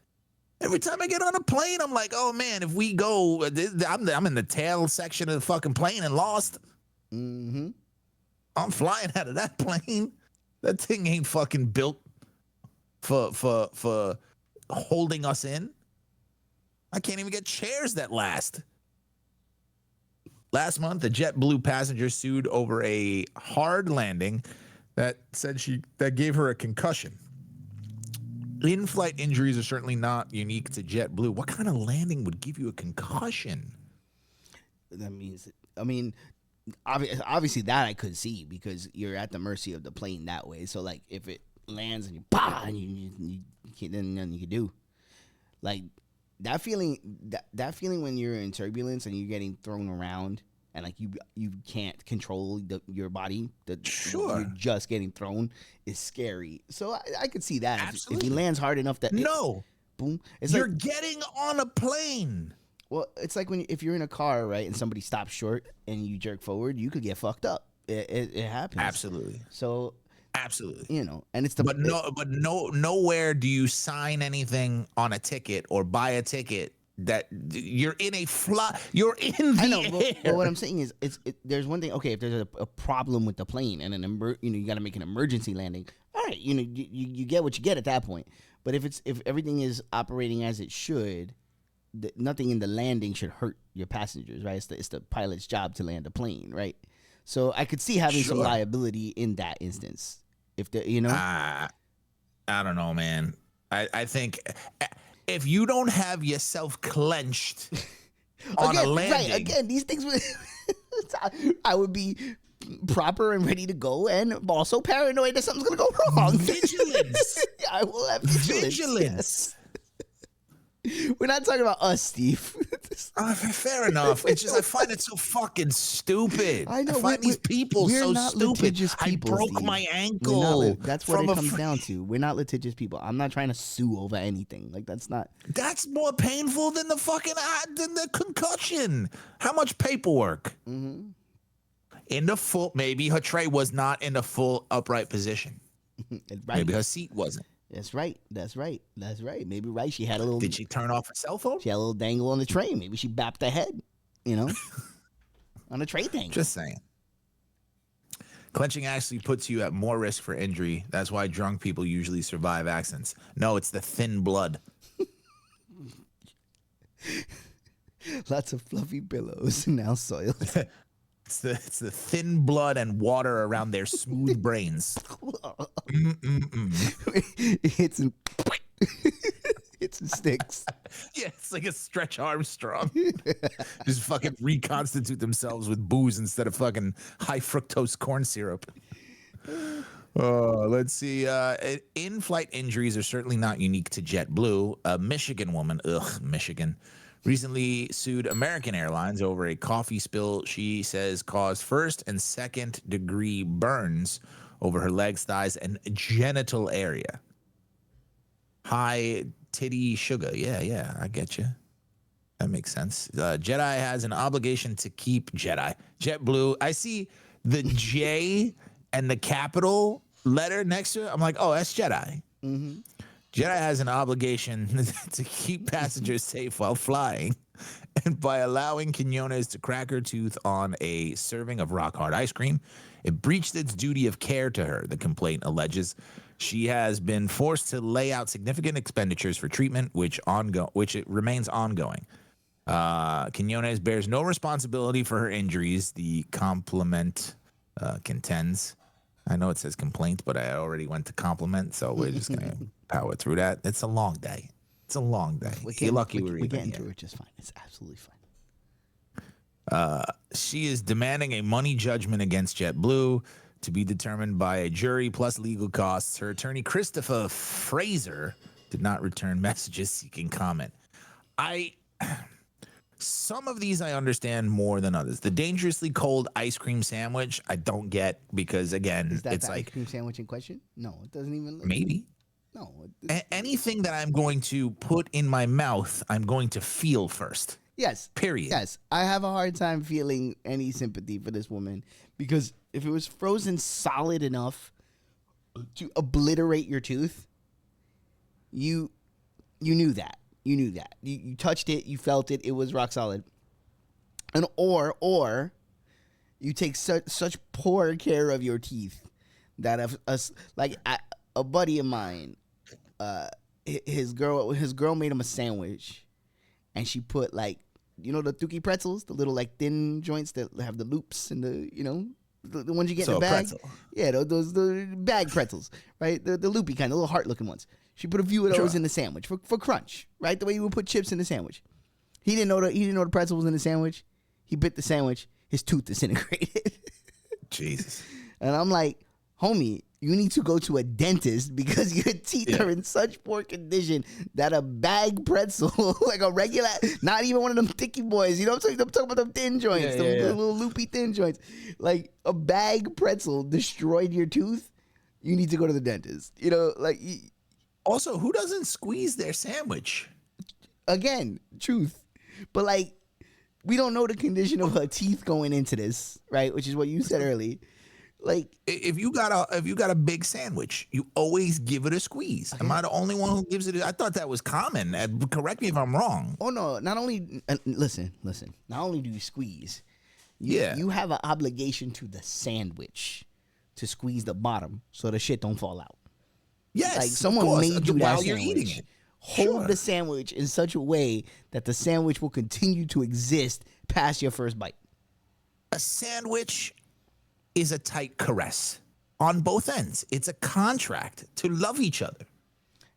Every time I get on a plane, I'm like, oh man, if we go, I'm in the tail section of the fucking plane and lost. Mm-hmm. I'm flying out of that plane. That thing ain't fucking built for holding us in. I can't even get chairs that last. Last month, a JetBlue passenger sued over a hard landing that gave her a concussion. In-flight injuries are certainly not unique to JetBlue. What kind of landing would give you a concussion? That means, I mean, obviously that I could see because you're at the mercy of the plane that way. So like, if it lands and you and you can't, then nothing you can do. Like. That feeling when you're in turbulence and you're getting thrown around and like you can't control your body, you're just getting thrown is scary. So I could see that if he lands hard enough that boom, you're getting on a plane. Well, it's like if you're in a car, right, and somebody stops short and you jerk forward, you could get fucked up. It happens. Absolutely. So. Absolutely. And it's nowhere do you sign anything on a ticket or buy a ticket that you're in you're in the I know, air. but what I'm saying is there's one thing. Okay, if there's a problem with the plane and you got to make an emergency landing. All right, you get what you get at that point. But if everything is operating as it should, nothing in the landing should hurt your passengers, right? It's the pilot's job to land a plane, right? So I could see having some liability in that instance. If I don't know, man. I think if you don't have yourself clenched on a landing, right? Again, these things. I would be proper and ready to go, and also paranoid that something's gonna go wrong. Vigilance. I will have vigilance. We're not talking about us, Steve. Fair enough. It's just I find it so fucking stupid. I know. I find these people so stupid. People, I broke Steve. my ankle. That's what it comes down to. We're not litigious people. I'm not trying to sue over anything. Like that's not. That's more painful than the concussion. How much paperwork? Mm-hmm. In the full, maybe her tray was not in the full upright position. Right. Maybe her seat wasn't. That's right. Maybe she had a little. Did she turn off her cell phone? She had a little dangle on the tray. Maybe she bapped her head, on a tray thing. Just saying. Clenching actually puts you at more risk for injury. That's why drunk people usually survive accidents. No, it's the thin blood. Lots of fluffy pillows now soiled. It's the thin blood and water around their smooth brains. It's carrots and sticks. Yeah, it's like a Stretch Armstrong. Just fucking reconstitute themselves with booze instead of fucking high fructose corn syrup. Let's see. In-flight injuries are certainly not unique to JetBlue. A Michigan woman, Michigan, recently sued American Airlines over a coffee spill she says caused first and second degree burns over her legs, thighs, and genital area. High titty sugar. Yeah, I get you. That makes sense. Jedi has an obligation to keep JetBlue. I see the J and the capital letter next to it. I'm like, oh, that's Jedi. Mm-hmm. Jedi has an obligation to keep passengers safe while flying. And by allowing Quinones to crack her tooth on a serving of rock-hard ice cream, it breached its duty of care to her, the complaint alleges. She has been forced to lay out significant expenditures for treatment, which it remains ongoing. Quinones bears no responsibility for her injuries, the compliment contends. I know it says complaint, but I already went to compliment, so we're just going to power through that. It's a long day. You're lucky we're getting through it just fine. It's absolutely fine. She is demanding a money judgment against JetBlue to be determined by a jury plus legal costs. Her attorney, Christopher Fraser, did not return messages seeking comment. Some of these I understand more than others. The dangerously cold ice cream sandwich, I don't get because, again, is that it's the like ice cream sandwich in question? No, it doesn't even look. Maybe. No. Anything that I'm going to put in my mouth, I'm going to feel first. Yes. Period. Yes. I have a hard time feeling any sympathy for this woman because if it was frozen solid enough to obliterate your tooth, you knew that. You knew that. You touched it. You felt it. It was rock solid. And or you take such poor care of your teeth that a buddy of mine, his girl made him a sandwich, and she put the Tuki pretzels, the little like thin joints that have the loops and the ones you get in the bag. Pretzel. Yeah, those the bag pretzels, right? The loopy kind, the little heart looking ones. She put a few of those in the sandwich for crunch, right? The way you would put chips in the sandwich. He didn't know the pretzel was in the sandwich. He bit the sandwich. His tooth disintegrated. Jesus. And I'm like, homie, you need to go to a dentist because your teeth are in such poor condition that a bag pretzel, like a regular, not even one of them thicky boys, you know what I'm talking about them thin joints, the little loopy thin joints. Like a bag pretzel destroyed your tooth, you need to go to the dentist. Also, who doesn't squeeze their sandwich? Again, truth. But we don't know the condition of her teeth going into this, right? Which is what you said earlier. If you got a big sandwich, you always give it a squeeze. Okay. Am I the only one who gives it? I thought that was common. Correct me if I'm wrong. Oh no! Not only listen. Not only do you squeeze, you have an obligation to the sandwich to squeeze the bottom so the shit don't fall out. Yes, someone made you that while sandwich. You're eating it. Hold the sandwich in such a way that the sandwich will continue to exist past your first bite. A sandwich is a tight caress on both ends. It's a contract to love each other.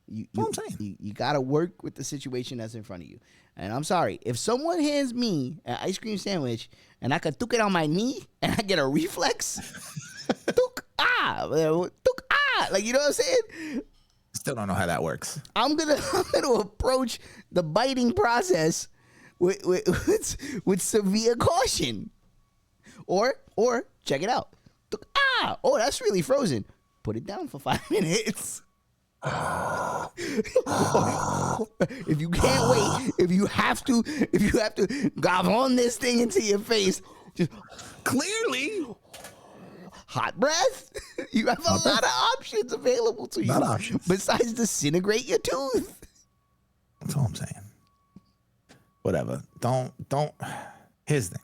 That's what I'm saying. You got to work with the situation that's in front of you. And I'm sorry, if someone hands me an ice cream sandwich and I could took it on my knee and I get a reflex, took you know what I'm saying? Still don't know how that works. I'm gonna approach the biting process with severe caution. Or check it out. Oh, that's really frozen. Put it down for 5 minutes. If you can't wait, if you have to gob on this thing into your face, just clearly hot breath. You have a lot of options available to you. Besides disintegrate your tooth. That's all I'm saying. Whatever. Don't. Here's the thing.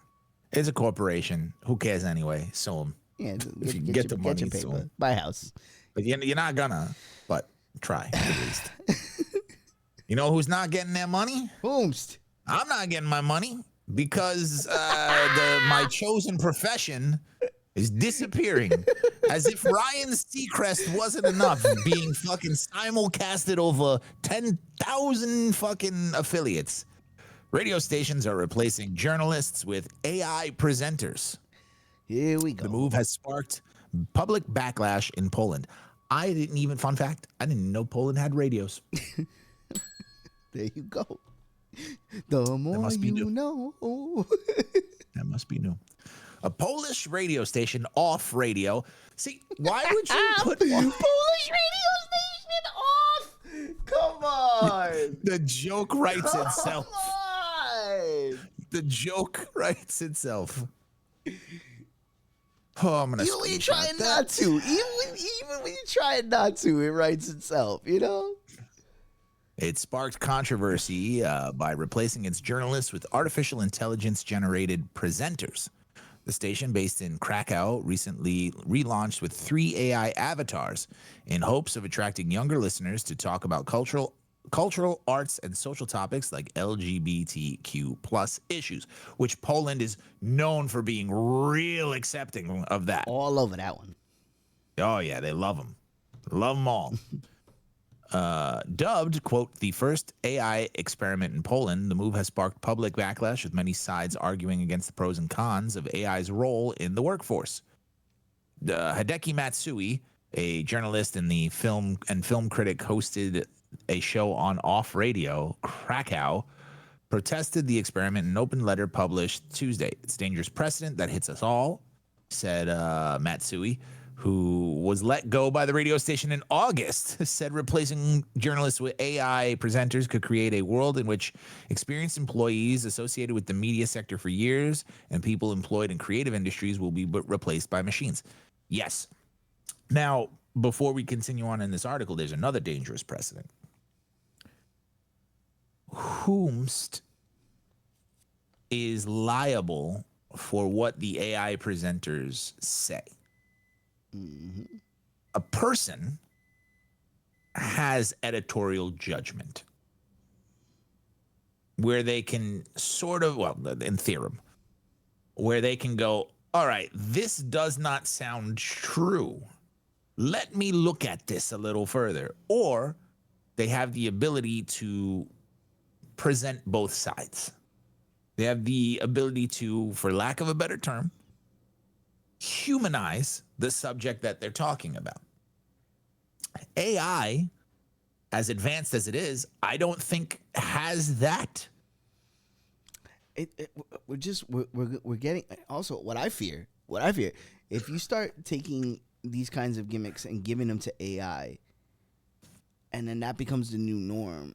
It's a corporation. Who cares anyway? Sue them. Yeah, if you get the money, get your paper. Buy a house. But you're not gonna. But try at least. You know who's not getting their money? Whomst? I'm not getting my money because my chosen profession is disappearing as if Ryan Seacrest wasn't enough, being fucking simulcasted over 10,000 fucking affiliates. Radio stations are replacing journalists with AI presenters. Here we go. The move has sparked public backlash in Poland. Fun fact, I didn't know Poland had radios. There you go. The more you know. That must be new. A Polish radio station, Off Radio. See, why would you put Polish radio station off? Come on. The joke writes Come itself. on. The joke writes itself. Oh, I'm gonna. Even when you're trying not to, even when you're trying not to, it writes itself. You know. It sparked controversy by replacing its journalists with artificial intelligence-generated presenters. The station, based in Krakow, recently relaunched with 3 AI avatars in hopes of attracting younger listeners to talk about cultural, arts, and social topics like LGBTQ plus issues, which Poland is known for being real accepting of that. All over that one. Oh, yeah, they love them. Love them all. Dubbed, quote, the first AI experiment in Poland, the move has sparked public backlash, with many sides arguing against the pros and cons of AI's role in the workforce. Hideki Matsui, a journalist and the film critic, hosted a show on Off Radio, Krakow, protested the experiment in an open letter published Tuesday. It's dangerous precedent that hits us all, said Matsui, who was let go by the radio station in August, said replacing journalists with AI presenters could create a world in which experienced employees associated with the media sector for years and people employed in creative industries will be replaced by machines. Yes. Now, before we continue on in this article, there's another dangerous precedent. Whomst is liable for what the AI presenters say? Mm-hmm. A person has editorial judgment where they can sort of, well, in theorem, where they can go, all right, this does not sound true. Let me look at this a little further. Or they have the ability to present both sides. They have the ability to, for lack of a better term, humanize the subject that they're talking about. AI, as advanced as it is, I don't think has that. We're getting, also what I fear, if you start taking these kinds of gimmicks and giving them to AI, and then that becomes the new norm,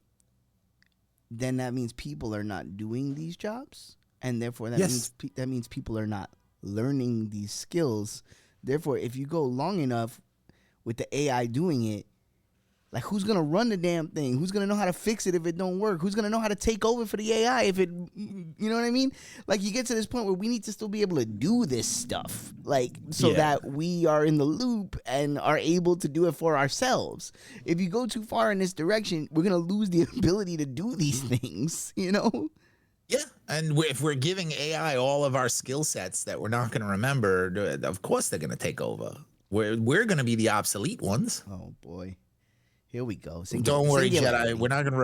then that means people are not doing these jobs, and therefore that means people are not learning these skills. Therefore, if you go long enough with the AI doing it, like, who's gonna run the damn thing? Who's gonna know how to fix it if it don't work? Who's gonna know how to take over for the AI if it, you know what I mean? Like, you get to this point where we need to still be able to do this stuff, like, so that we are in the loop and are able to do it for ourselves. If you go too far in this direction, we're gonna lose the ability to do these things, you know? Yeah, and if we're giving AI all of our skill sets that we're not going to remember, of course they're going to take over. We're going to be the obsolete ones. Oh boy, here we go. Don't worry, Jedi. We're not going to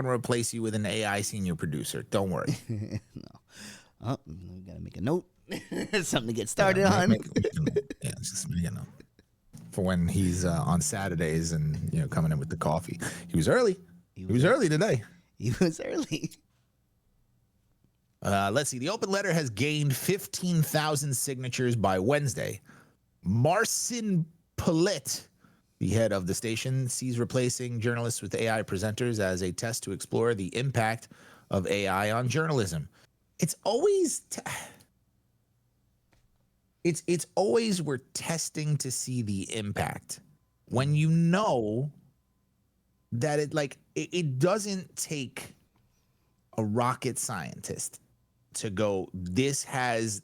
replace you with an AI senior producer. Don't worry. No, we got to make a note. Something to get started on. Just make a note for when he's on Saturdays and coming in with the coffee. He was early. He was early today. He was early. Let's see. The open letter has gained 15,000 signatures by Wednesday. Marcin Palit, the head of the station, sees replacing journalists with AI presenters as a test to explore the impact of AI on journalism. It's always it's always we're testing to see the impact when you know that it doesn't take a rocket scientist to go, this has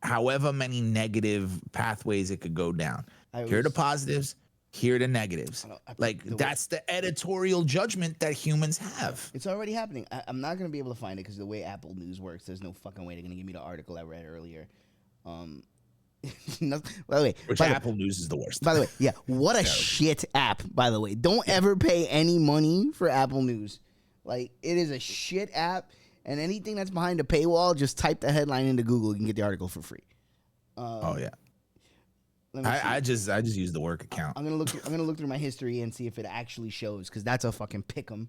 however many negative pathways it could go down. Here are the positives, here are the negatives. That's the editorial judgment that humans have. It's already happening. I'm not going to be able to find it because the way Apple News works, there's no fucking way they're going to give me the article I read earlier. By the way, Which Apple News is the worst. By the way, yeah, what a shit app. By the way, don't ever pay any money for Apple News. Like, it is a shit app, and anything that's behind a paywall, just type the headline into Google. You can get the article for free. Oh yeah. I just use the work account. I'm gonna look through my history and see if it actually shows, because that's a fucking pick'em.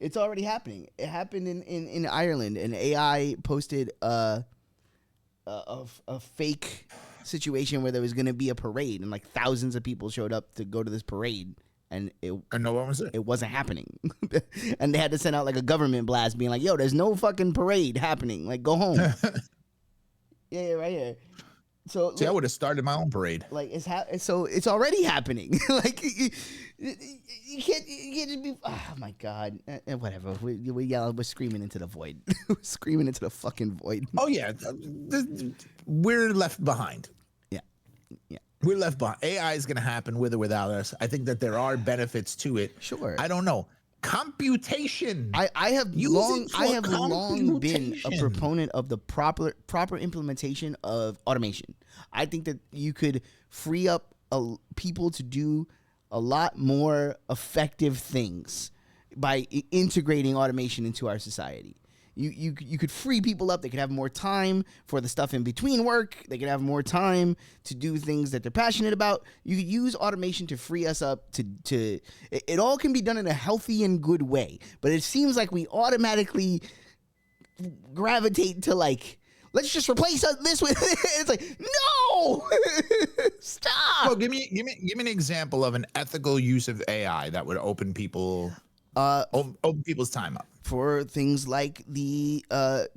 It's already happening. It happened in Ireland. An AI posted a fake situation where there was gonna be a parade, and like thousands of people showed up to go to this parade, and no one was there. It wasn't happening, and they had to send out like a government blast being like, "Yo, there's no fucking parade happening. Like, go home." Yeah, right here. So see, I would have started my own parade. Like, so it's already happening. Like, you can't just be. Oh my god, whatever. We yell. We're screaming into the void. We're screaming into the fucking void. Oh yeah, we're left behind. Yeah. We're left behind. AI is going to happen with or without us. I think that there are benefits to it. Sure. I don't know. Computation. I have long been a proponent of the proper implementation of automation. I think that you could free up people to do a lot more effective things by integrating automation into our society. You could free people up. They could have more time for the stuff in between work. They could have more time to do things that they're passionate about. You could use automation to free us up to it all can be done in a healthy and good way. But it seems like we automatically gravitate to, like, let's just replace this with it's like, no. Stop. Well, give me an example of an ethical use of AI that would open people's time up. For things like the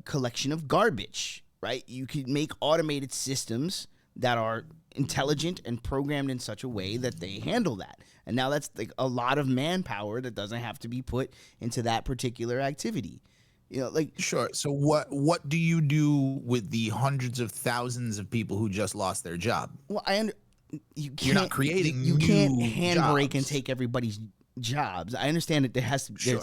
collection of garbage, right? You could make automated systems that are intelligent and programmed in such a way that they handle that. And now that's like a lot of manpower that doesn't have to be put into that particular activity. You know, like, sure. So what do you do with the hundreds of thousands of people who just lost their job? Well, you're not creating. You can't handbrake jobs. and take everybody's jobs. I understand that there has to. Sure.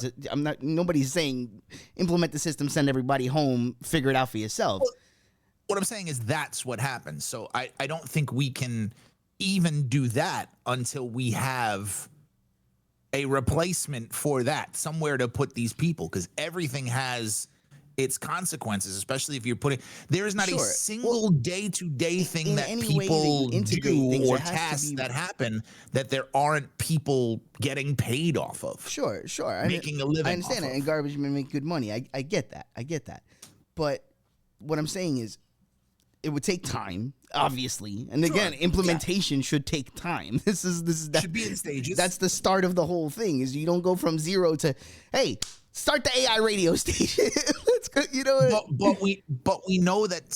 Nobody's saying implement the system, send everybody home, figure it out for yourself. Well, what I'm saying is that's what happens. So I don't think we can even do that until we have a replacement for that, somewhere to put these people, because everything has its consequences, especially if you're putting. There is not a single day-to-day thing that people do or tasks that happen that there aren't people getting paid off of. Sure. Making a living. I understand it, and garbage men make good money. I get that. But what I'm saying is, it would take time, obviously, and again, implementation should take time. This should be in stages. That's the start of the whole thing. Is you don't go from zero to, hey, start the AI radio station. Let's go. You know. But we know that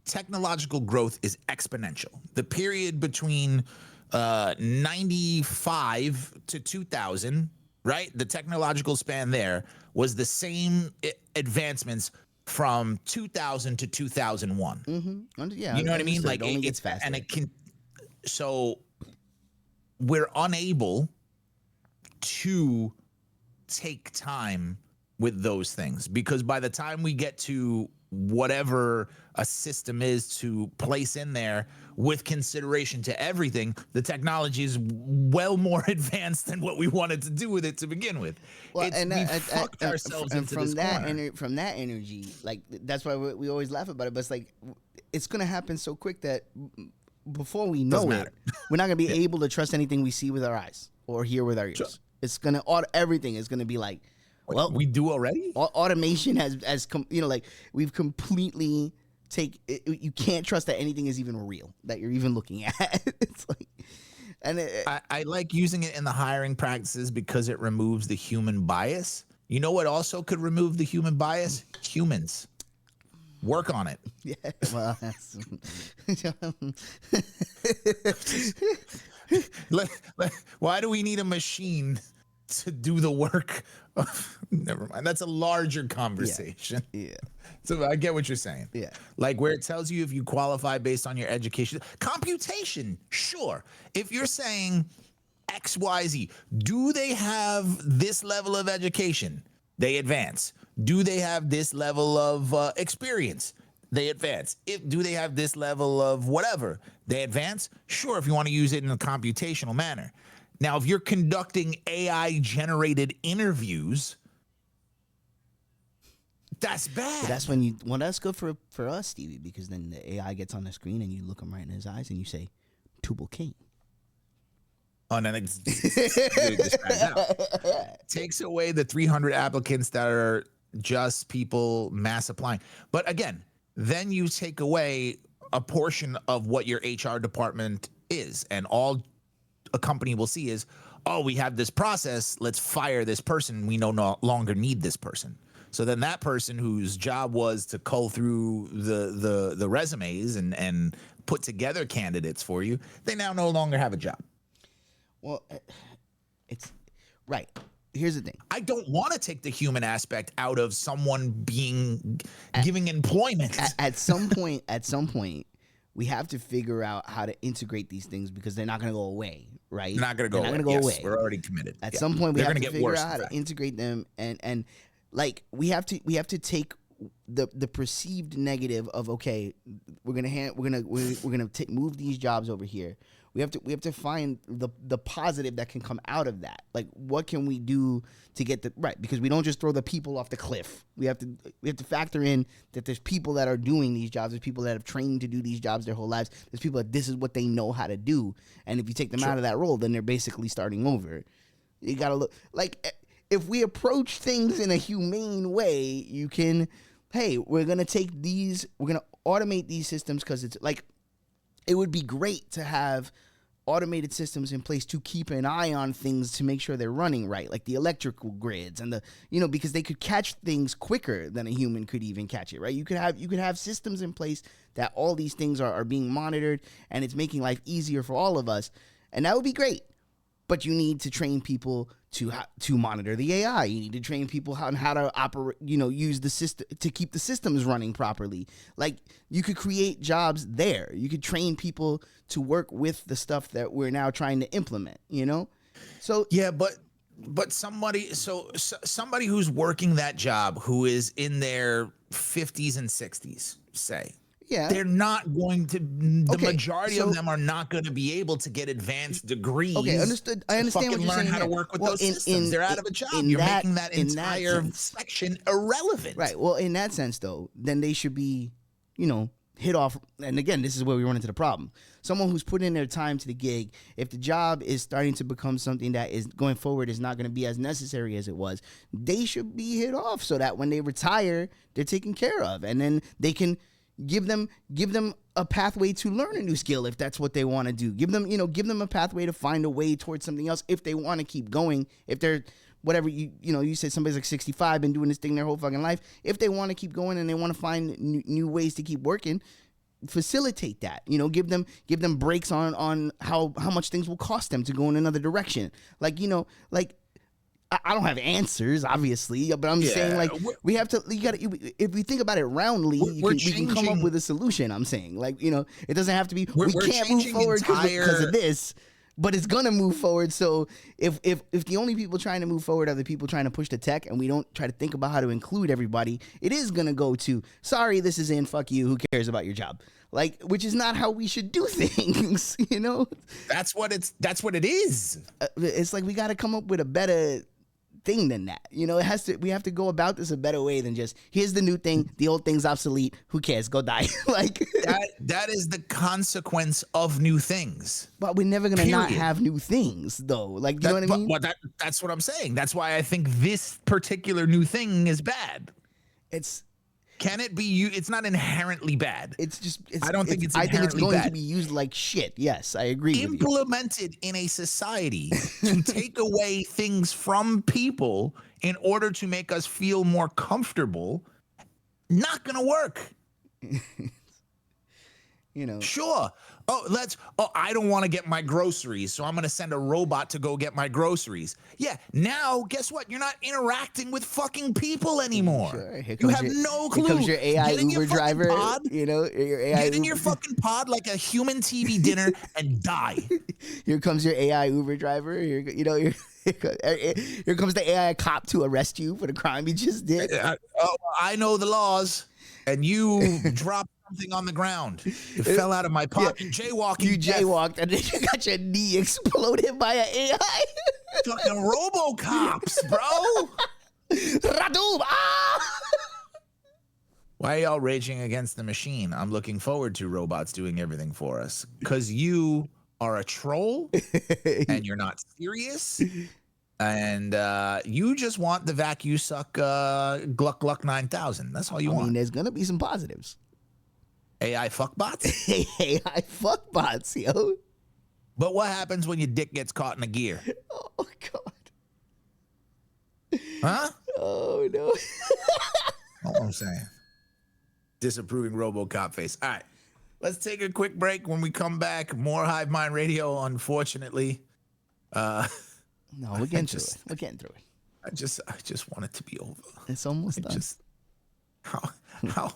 technological growth is exponential. The period between 95 to 2000, right? The technological span there was the same advancements from 2000 to 2001. Mm-hmm. Yeah, you know what I mean? Like, it only gets faster. And it can. So we're unable to take time with those things, because by the time we get to whatever a system is to place in there with consideration to everything, the technology is well more advanced than what we wanted to do with it to begin with. Well, we fucked ourselves into this corner. From that energy, like, that's why we always laugh about it, but it's like, it's going to happen so quick that before we know it, we're not going to be able to trust anything we see with our eyes or hear with our ears. Sure. It's going to, everything is going to be like, well, we do already. Automation has like, we've completely you can't trust that anything is even real that you're even looking at. It's like, and I like using it in the hiring practices because it removes the human bias. You know what also could remove the human bias? Humans. Work on it. Yeah. Well, why do we need a machine to do the work? Never mind. That's a larger conversation. Yeah. So I get what you're saying. Yeah. Like, where it tells you if you qualify based on your education. Computation, sure. If you're saying XYZ, do they have this level of education? They advance. Do they have this level of experience? They advance. Do they have this level of whatever? They advance? Sure, if you want to use it in a computational manner. Now, if you're conducting AI-generated interviews, that's bad. But that's when that's good for us, Stevie, because then the AI gets on the screen and you look him right in his eyes and you say, Tubal King. Oh, and then it just cracks out. Takes away the 300 applicants that are just people mass applying. But again, then you take away a portion of what your HR department is, and all a company will see is, oh, we have this process, let's fire this person. We no longer need this person. So then that person whose job was to cull through the resumes and put together candidates for you, they now no longer have a job. Well, it's right. Here's the thing. I don't want to take the human aspect out of someone giving employment. At some point, we have to figure out how to integrate these things because they're not going to go away, right? They're not going to go away. We're already committed. At some point, we have to figure out how to integrate them, and like we have to take the perceived negative of, okay, we're gonna move these jobs over here. We have to find the positive that can come out of that. Like, what can we do to get the right? Because we don't just throw the people off the cliff. We have to factor in that there's people that are doing these jobs. There's people that have trained to do these jobs their whole lives. There's people that this is what they know how to do. And if you take them out of that role, then they're basically starting over. You gotta look like, if we approach things in a humane way, you can, hey, we're gonna automate these systems because it's like, it would be great to have automated systems in place to keep an eye on things to make sure they're running right, like the electrical grids and because they could catch things quicker than a human could even catch it, right? You could have systems in place that all these things are being monitored, and it's making life easier for all of us, and that would be great. But you need to train people to monitor the AI. You need to train people on how to operate, use the system to keep the systems running properly. Like, you could create jobs there. You could train people to work with the stuff that we're now trying to implement, So yeah, but somebody who's working that job, who is in their 50s and 60s, say, yeah, they're not going to. The majority of them are not going to be able to get advanced degrees. Okay, understood. I understand what you're saying. Learn how to work with those systems. They're out of a job. You're making that entire section irrelevant. Right. Well, in that sense, though, then they should be, hit off. And again, this is where we run into the problem. Someone who's put in their time to the gig, if the job is starting to become something that is going forward is not going to be as necessary as it was, they should be hit off so that when they retire, they're taken care of, and then they can give them a pathway to learn a new skill if that's what they want to do. Give them a pathway to find a way towards something else if they want to keep going. If they're whatever you said, somebody's like 65, been doing this thing their whole fucking life. If they want to keep going and they want to find new ways to keep working, facilitate that. Give them breaks on how much things will cost them to go in another direction. I don't have answers, obviously, but I'm saying, like, we have to. If we think about it roundly, we can come up with a solution. I'm saying, it doesn't have to be. We can't move forward because of this, but it's gonna move forward. So if the only people trying to move forward are the people trying to push the tech, and we don't try to think about how to include everybody, it is gonna go to, sorry, this is in. Fuck you. Who cares about your job? Which is not how we should do things. That's what it is. It's like we got to come up with a better thing than that. We have to go about this a better way than just, here's the new thing, the old thing's obsolete, who cares, go die. That is the consequence of new things. But we're never gonna not have new things, though. You know what I mean? That's what I'm saying. That's why I think this particular new thing is bad. Can it be? It's not inherently bad. I don't think it's inherently bad. I think it's going to be used like shit. Yes, I agree with you. Implemented in a society to take away things from people in order to make us feel more comfortable, not going to work. Sure, I don't want to get my groceries, so I'm going to send a robot to go get my groceries. Yeah, now, guess what? You're not interacting with fucking people anymore. Sure. You have no clue. Here comes your AI Uber driver. Pod, you know, your AI get in your fucking pod like a human TV dinner and die. Here comes your AI Uber driver. Here comes the AI cop to arrest you for the crime you just did. I know the laws, and you dropped something on the ground. It fell out of my pocket. Yeah. Jaywalking. You jaywalked, and then you got your knee exploded by an AI. Fucking RoboCops, bro. Radum! Ah! Why are y'all raging against the machine? I'm looking forward to robots doing everything for us. Because you are a troll, and you're not serious, and you just want the vacuum suck Gluck Gluck 9000. That's all you want. I mean, there's going to be some positives. AI fuckbots? AI fuckbots, yo. But what happens when your dick gets caught in a gear? Oh, God. Huh? Oh, no. That's what I'm saying. Disapproving RoboCop face. All right. Let's take a quick break. When we come back, more Hive Mind Radio, unfortunately. No, we're getting through it. We're getting through it. I just want it to be over. It's almost done. How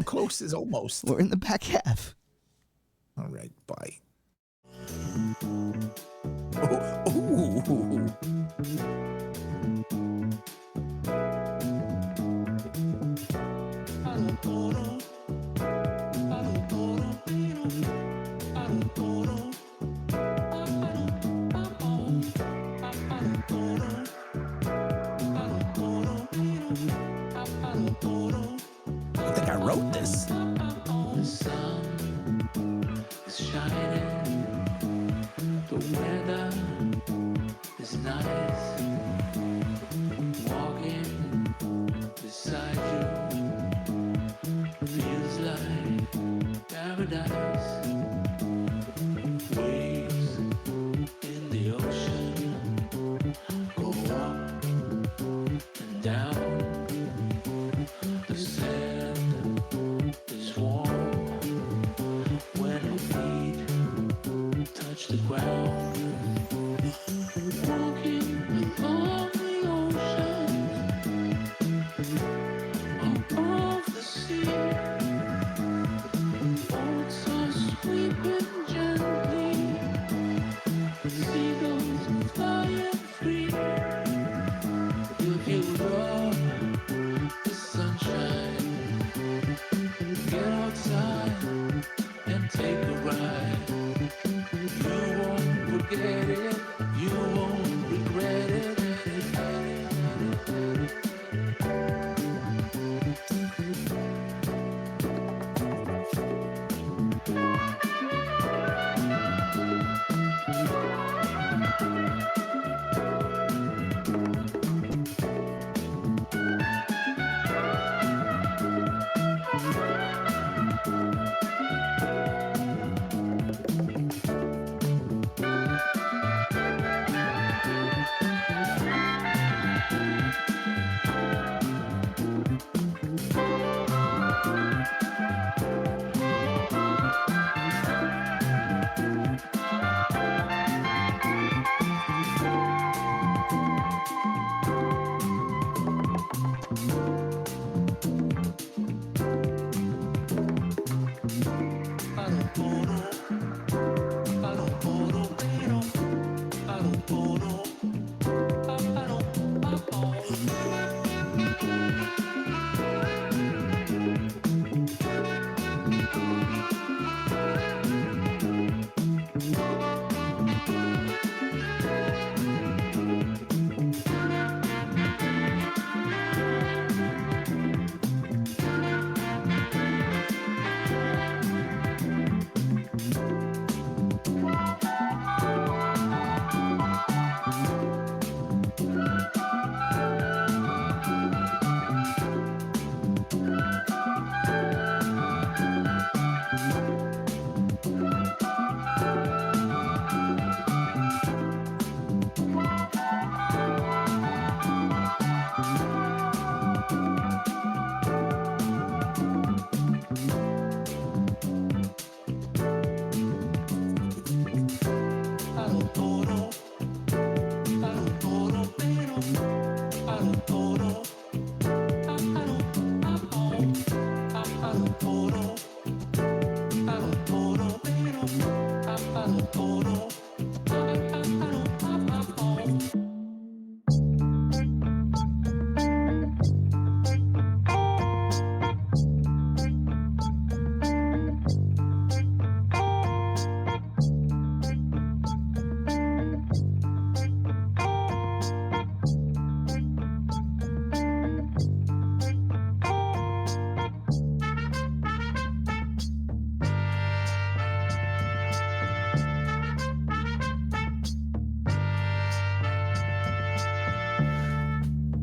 close is almost? We're in the back half. All right, bye. Ooh. I think I wrote this. The sun is shining. The weather is nice. Walking beside you feels like paradise. Waves in the ocean go up and down. The sand is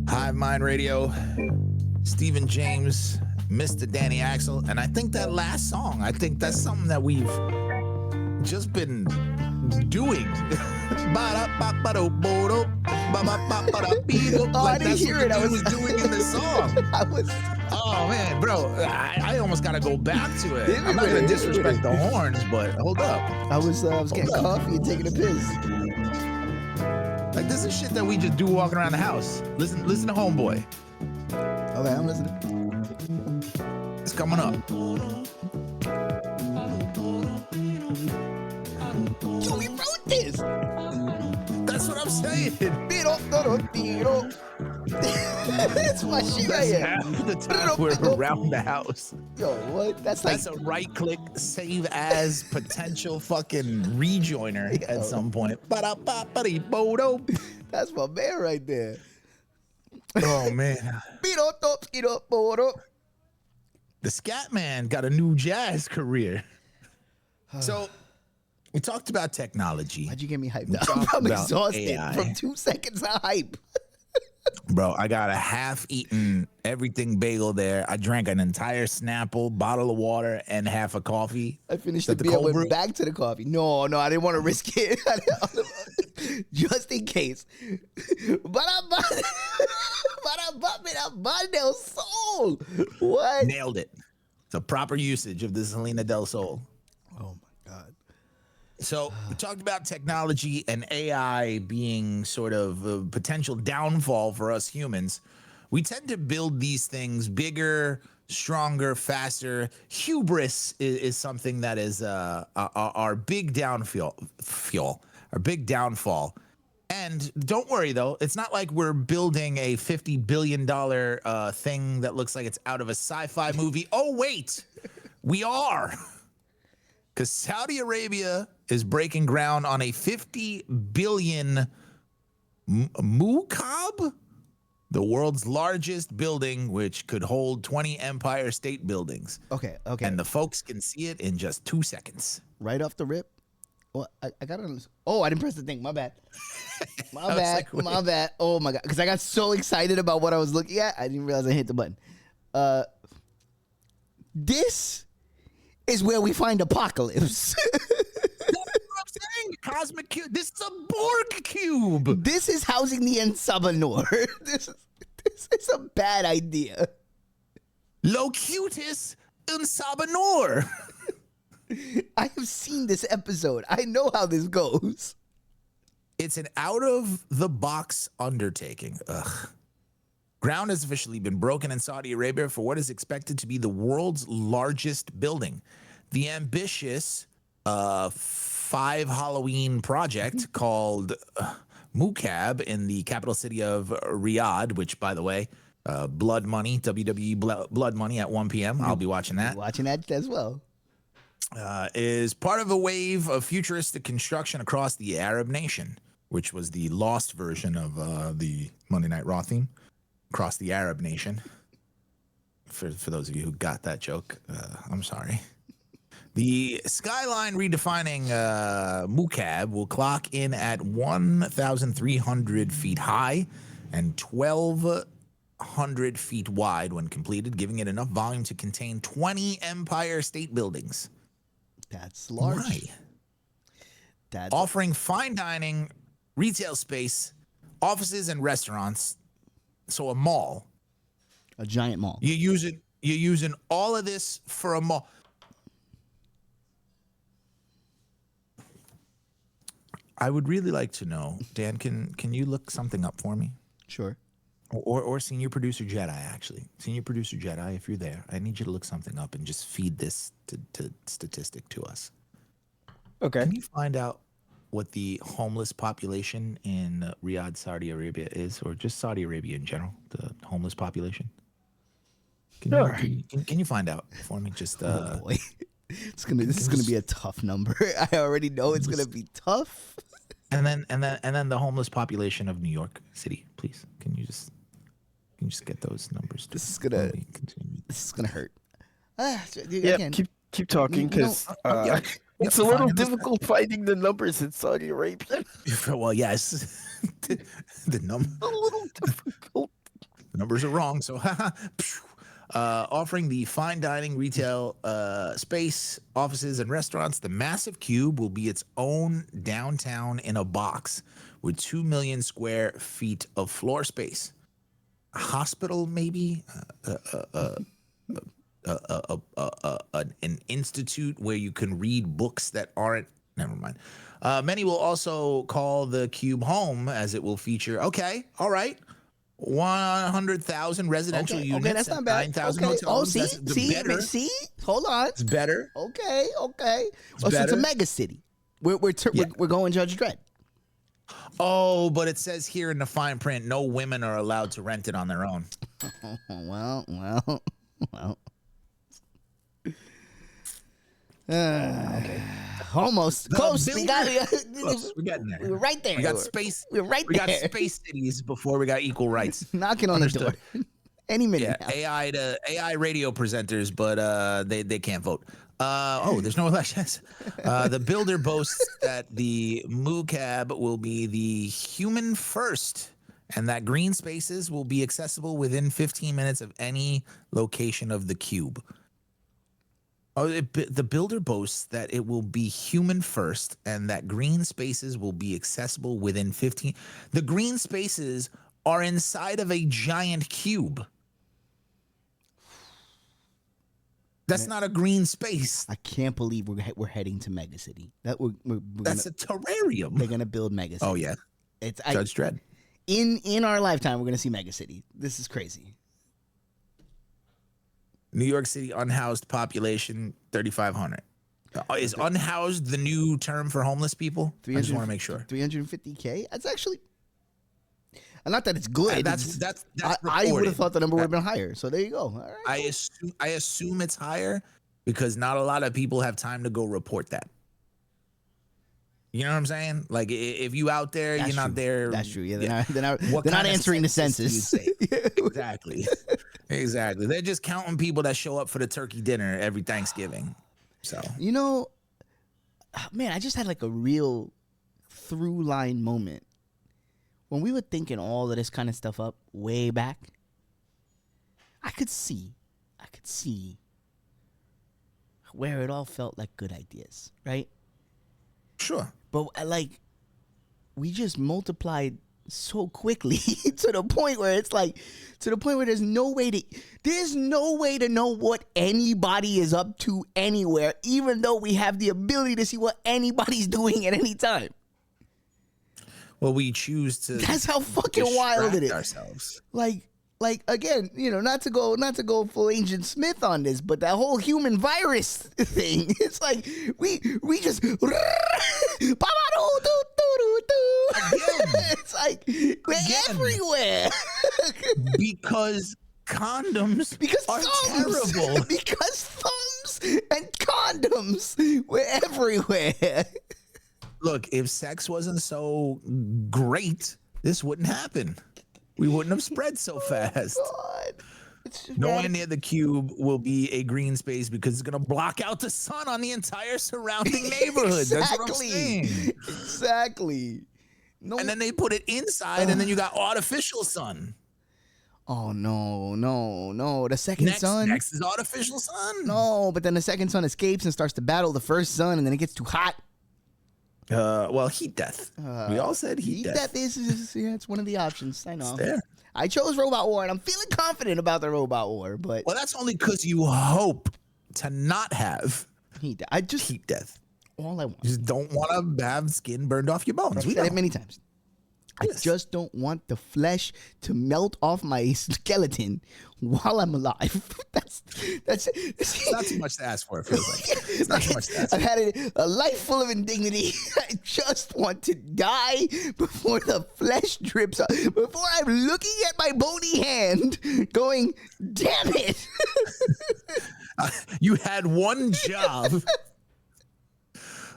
Hive Mind Radio, Stephen James, Mr. Danny Axel, and I think that last song, I think that's something that we've just been doing. I didn't hear it. I was doing in the song. Oh man, bro, I almost gotta go back to it. I'm not gonna disrespect the horns, but hold up. I was getting coffee and taking a piss. Like, this is shit that we just do walking around the house. Listen to Homeboy. Okay, I'm listening. It's coming up. Yo, we wrote this. That's what I'm saying. That's my shit right here. Half the time we're around the house. Yo, what? That's like That's a right click, save as potential fucking rejoiner at some point. that's my man right there. Oh man. The Scat Man got a new jazz career. So we talked about technology. Why'd you get me hyped We up? talked I'm about exhausted AI. from 2 seconds of hype. Bro, I got a half-eaten everything bagel there. I drank an entire Snapple, bottle of water, and half a coffee. I finished Is the that beer, cold went brew? back to the coffee. No, I didn't want to risk it. Just in case. Del Sol. What? Nailed it. It's a proper usage of the Selena Del Sol. Oh my God. So we talked about technology and AI being sort of a potential downfall for us humans. We tend to build these things bigger, stronger, faster. Hubris is something that is our big downfall. Our big downfall. And don't worry, though. It's not like we're building a $50 billion thing that looks like it's out of a sci-fi movie. Oh, wait. We are. Because Saudi Arabia is breaking ground on a 50 billion Mukab, the world's largest building, which could hold 20 Empire State Buildings. Okay. And the folks can see it in just 2 seconds. Right off the rip. Well, I got to. Oh, I didn't press the thing. My bad. My bad. like, my bad. Oh my God. Because I got so excited about what I was looking at, I didn't realize I hit the button. This is where we find Apocalypse. That's what I'm saying. Cosmic cube. This is a Borg cube. This is housing the Ensabanor. This is a bad idea. Locutus Unsabanor. I have seen this episode. I know how this goes. It's an out-of-the-box undertaking. Ugh. Ground has officially been broken in Saudi Arabia for what is expected to be the world's largest building. The ambitious 5 Halloween project called Mukab in the capital city of Riyadh, which, by the way, Blood Money, WWE Blood Money at 1 p.m. I'll be watching that. Watching that as well. Is part of a wave of futuristic construction across the Arab nation, which was the lost version of the Monday Night Raw theme, across the Arab nation. For those of you who got that joke, I'm sorry. The skyline redefining Mukab will clock in at 1,300 feet high and 1,200 feet wide when completed, giving it enough volume to contain 20 Empire State Buildings. That's large. Right. That's Offering fine dining, retail space, offices, and restaurants. So a mall. a giant mall. You're using all of this for a mall. I would really like to know, Dan, can you look something up for me? Sure. Or senior producer Jedi, actually. Senior producer Jedi, if you're there, I need you to look something up and just feed this to statistic to us. Okay. Can you find out what the homeless population in Riyadh, Saudi Arabia is, or just Saudi Arabia in general, the homeless population? Can you find out for me? Just Oh boy, this is gonna be a tough number. I already know it's gonna be tough. And then the homeless population of New York City, please. Can you just get those numbers? This is gonna hurt. Yeah, Again, keep talking because it's a little difficult finding the numbers in Saudi Arabia. Well, yes, the number A little difficult. the numbers are wrong. So, offering the fine dining, retail space, offices, and restaurants, the massive cube will be its own downtown in a box with 2 million square feet of floor space. A hospital, maybe. An institute where you can read books that aren't. Never mind. Many will also call the cube home, as it will feature. Okay, all right. 100,000 residential units. Okay, that's not bad. 9,000 Okay. hotels. Oh, That's better. see. Hold on. It's better. Okay. Oh, so it's better. a mega city. We're going Judge Dredd. Oh, but it says here in the fine print, no women are allowed to rent it on their own. Well. Okay. Almost close. We got Close. We're getting there. We're right there. We got space. We're right We got there. space cities before we got equal rights. Knocking on the door. Any minute. Yeah, now. AI radio presenters, but they can't vote. There's no elections. The builder boasts that the MooCab will be the human first, and that green spaces will be accessible within 15 minutes of any location of the cube. The builder boasts that it will be human first, and that green spaces will be accessible within 15. The green spaces are inside of a giant cube. That's not a green space. I can't believe we're heading to Mega City. That's a terrarium. They're gonna build Mega City. Oh yeah, It's Judge Dredd. In our lifetime, we're gonna see Mega City. This is crazy. New York City unhoused population 3,500. Is unhoused the new term for homeless people? I just want to make sure. 350K. That's actually. Not that it's good. That's I would have reported. thought the number would have been higher. So there you go. All right. I assume it's higher because not a lot of people have time to go report that. You know what I'm saying? Like if you out there, That's you're not true. there. That's true. Yeah, they're not What they're not kind of answering the census do census. you say? Exactly. They're just counting people that show up for the turkey dinner every Thanksgiving. So You know, man, I just had like a real through line moment when we were thinking all of this kind of stuff up way back. I could see where it all felt like good ideas, right? sure. But like, we just multiplied so quickly to the point where it's like, there's no way to know what anybody is up to anywhere, even though we have the ability to see what anybody's doing at any time. Well, we choose to. That's how fucking wild it is. Ourselves. Like again, not to go full Agent Smith on this, but that whole human virus thing, it's like we just it's like we're everywhere. Because condoms are thumbs, terrible. because thumbs and condoms were everywhere. Look, if sex wasn't so great, this wouldn't happen. We wouldn't have spread so fast. God. It's Nowhere near the cube will be a green space because it's going to block out the sun on the entire surrounding neighborhood. That's what I'm saying. Exactly. No. And then they put it inside, and then you got artificial sun. Oh no! The second sun. Next is artificial sun. No, but then the second sun escapes and starts to battle the first sun, and then it gets too hot. Well, heat death. We all said heat death. Heat death is it's one of the options. I know. It's there. I chose Robot War, and I'm feeling confident about the Robot War, but Well, that's only because you hope to not have heat death. I just heat death. all I want. You just don't want to have skin burned off your bones. I've We said know. it many times. I just don't want the flesh to melt off my skeleton while I'm alive. That's It's not too much to ask for. It feels like it's not too much to ask I've for. had a life full of indignity. I just want to die before the flesh drips out. Before I'm looking at my bony hand, going, "Damn it!" You had one job.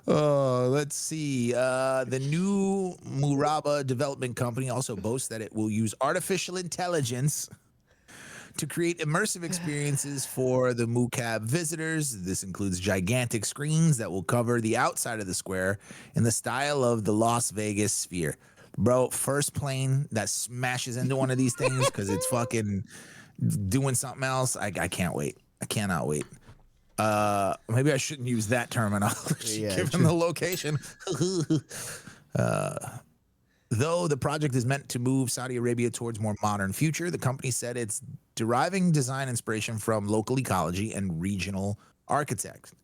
Let's see. The new Muraba development company also boasts that it will use artificial intelligence to create immersive experiences for the MooCab visitors. This includes gigantic screens that will cover the outside of the square in the style of the Las Vegas Sphere. Bro, first plane that smashes into one of these things because it's fucking doing something else. I can't wait. I cannot wait. Maybe I shouldn't use that terminology given the location. Though the project is meant to move Saudi Arabia towards more modern future, the company said it's deriving design inspiration from local ecology and regional architects.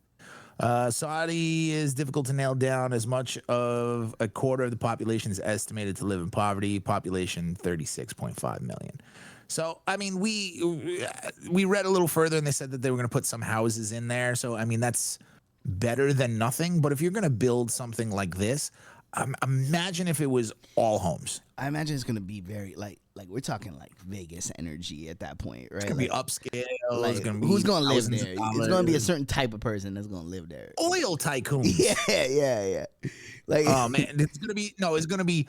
Saudi is difficult to nail down, as much of a quarter of the population is estimated to live in poverty, population 36.5 million. So, I mean, we read a little further and they said that they were going to put some houses in there. So, I mean, that's better than nothing. But if you're going to build something like this, imagine if it was all homes. I imagine it's gonna be very like we're talking like Vegas energy at that point, right? It's going to be upscale. Like, It's gonna be who's gonna live thousands there? of It's gonna be a dollars. certain type of person that's gonna live there. Oil tycoons. Yeah. Like, Oh man, it's gonna be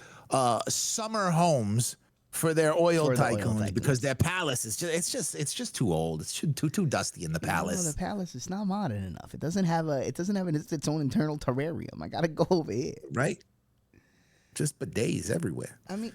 summer homes for their oil For the oil tycoons because tycoons. their palace is just too old. It's too dusty in the palace. No, the palace is not modern enough. It doesn't have its own internal terrarium. I gotta go over here. Right? Just bidets everywhere. I mean,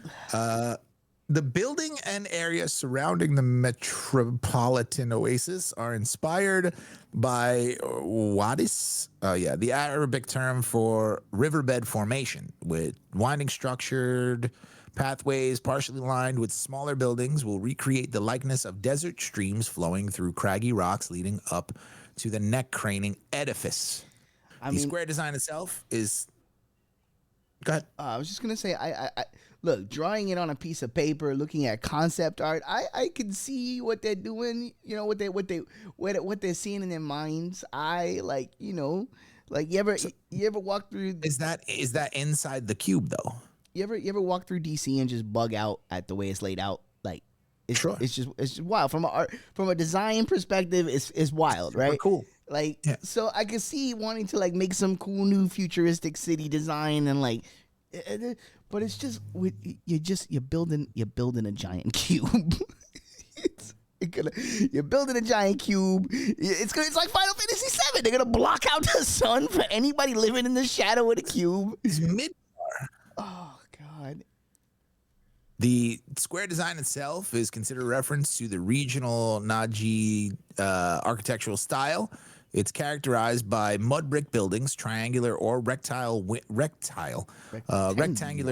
The building and area surrounding the metropolitan oasis are inspired by wadis, the Arabic term for riverbed formation, with winding structured pathways partially lined with smaller buildings will recreate the likeness of desert streams flowing through craggy rocks leading up to the neck-craning edifice. The square design itself is... Go ahead. I was just gonna say, I look, drawing it on a piece of paper, looking at concept art, I can see what they're doing. You know what they're seeing in their minds. You ever walk through? Is that inside the cube though? You ever walk through DC and just bug out at the way it's laid out? Like, it's Sure. it's just wild from a design perspective. It's wild, right? Cool. Like, Yeah. so I could see wanting to like make some cool new futuristic city design and like, but it's just you're building a giant cube. You're building a giant cube. It's like Final Fantasy VII. They're gonna block out the sun for anybody living in the shadow of the cube. It's mid. Oh God. The square design itself is considered a reference to the regional Naji architectural style. It's characterized by mud brick buildings, triangular or rectangular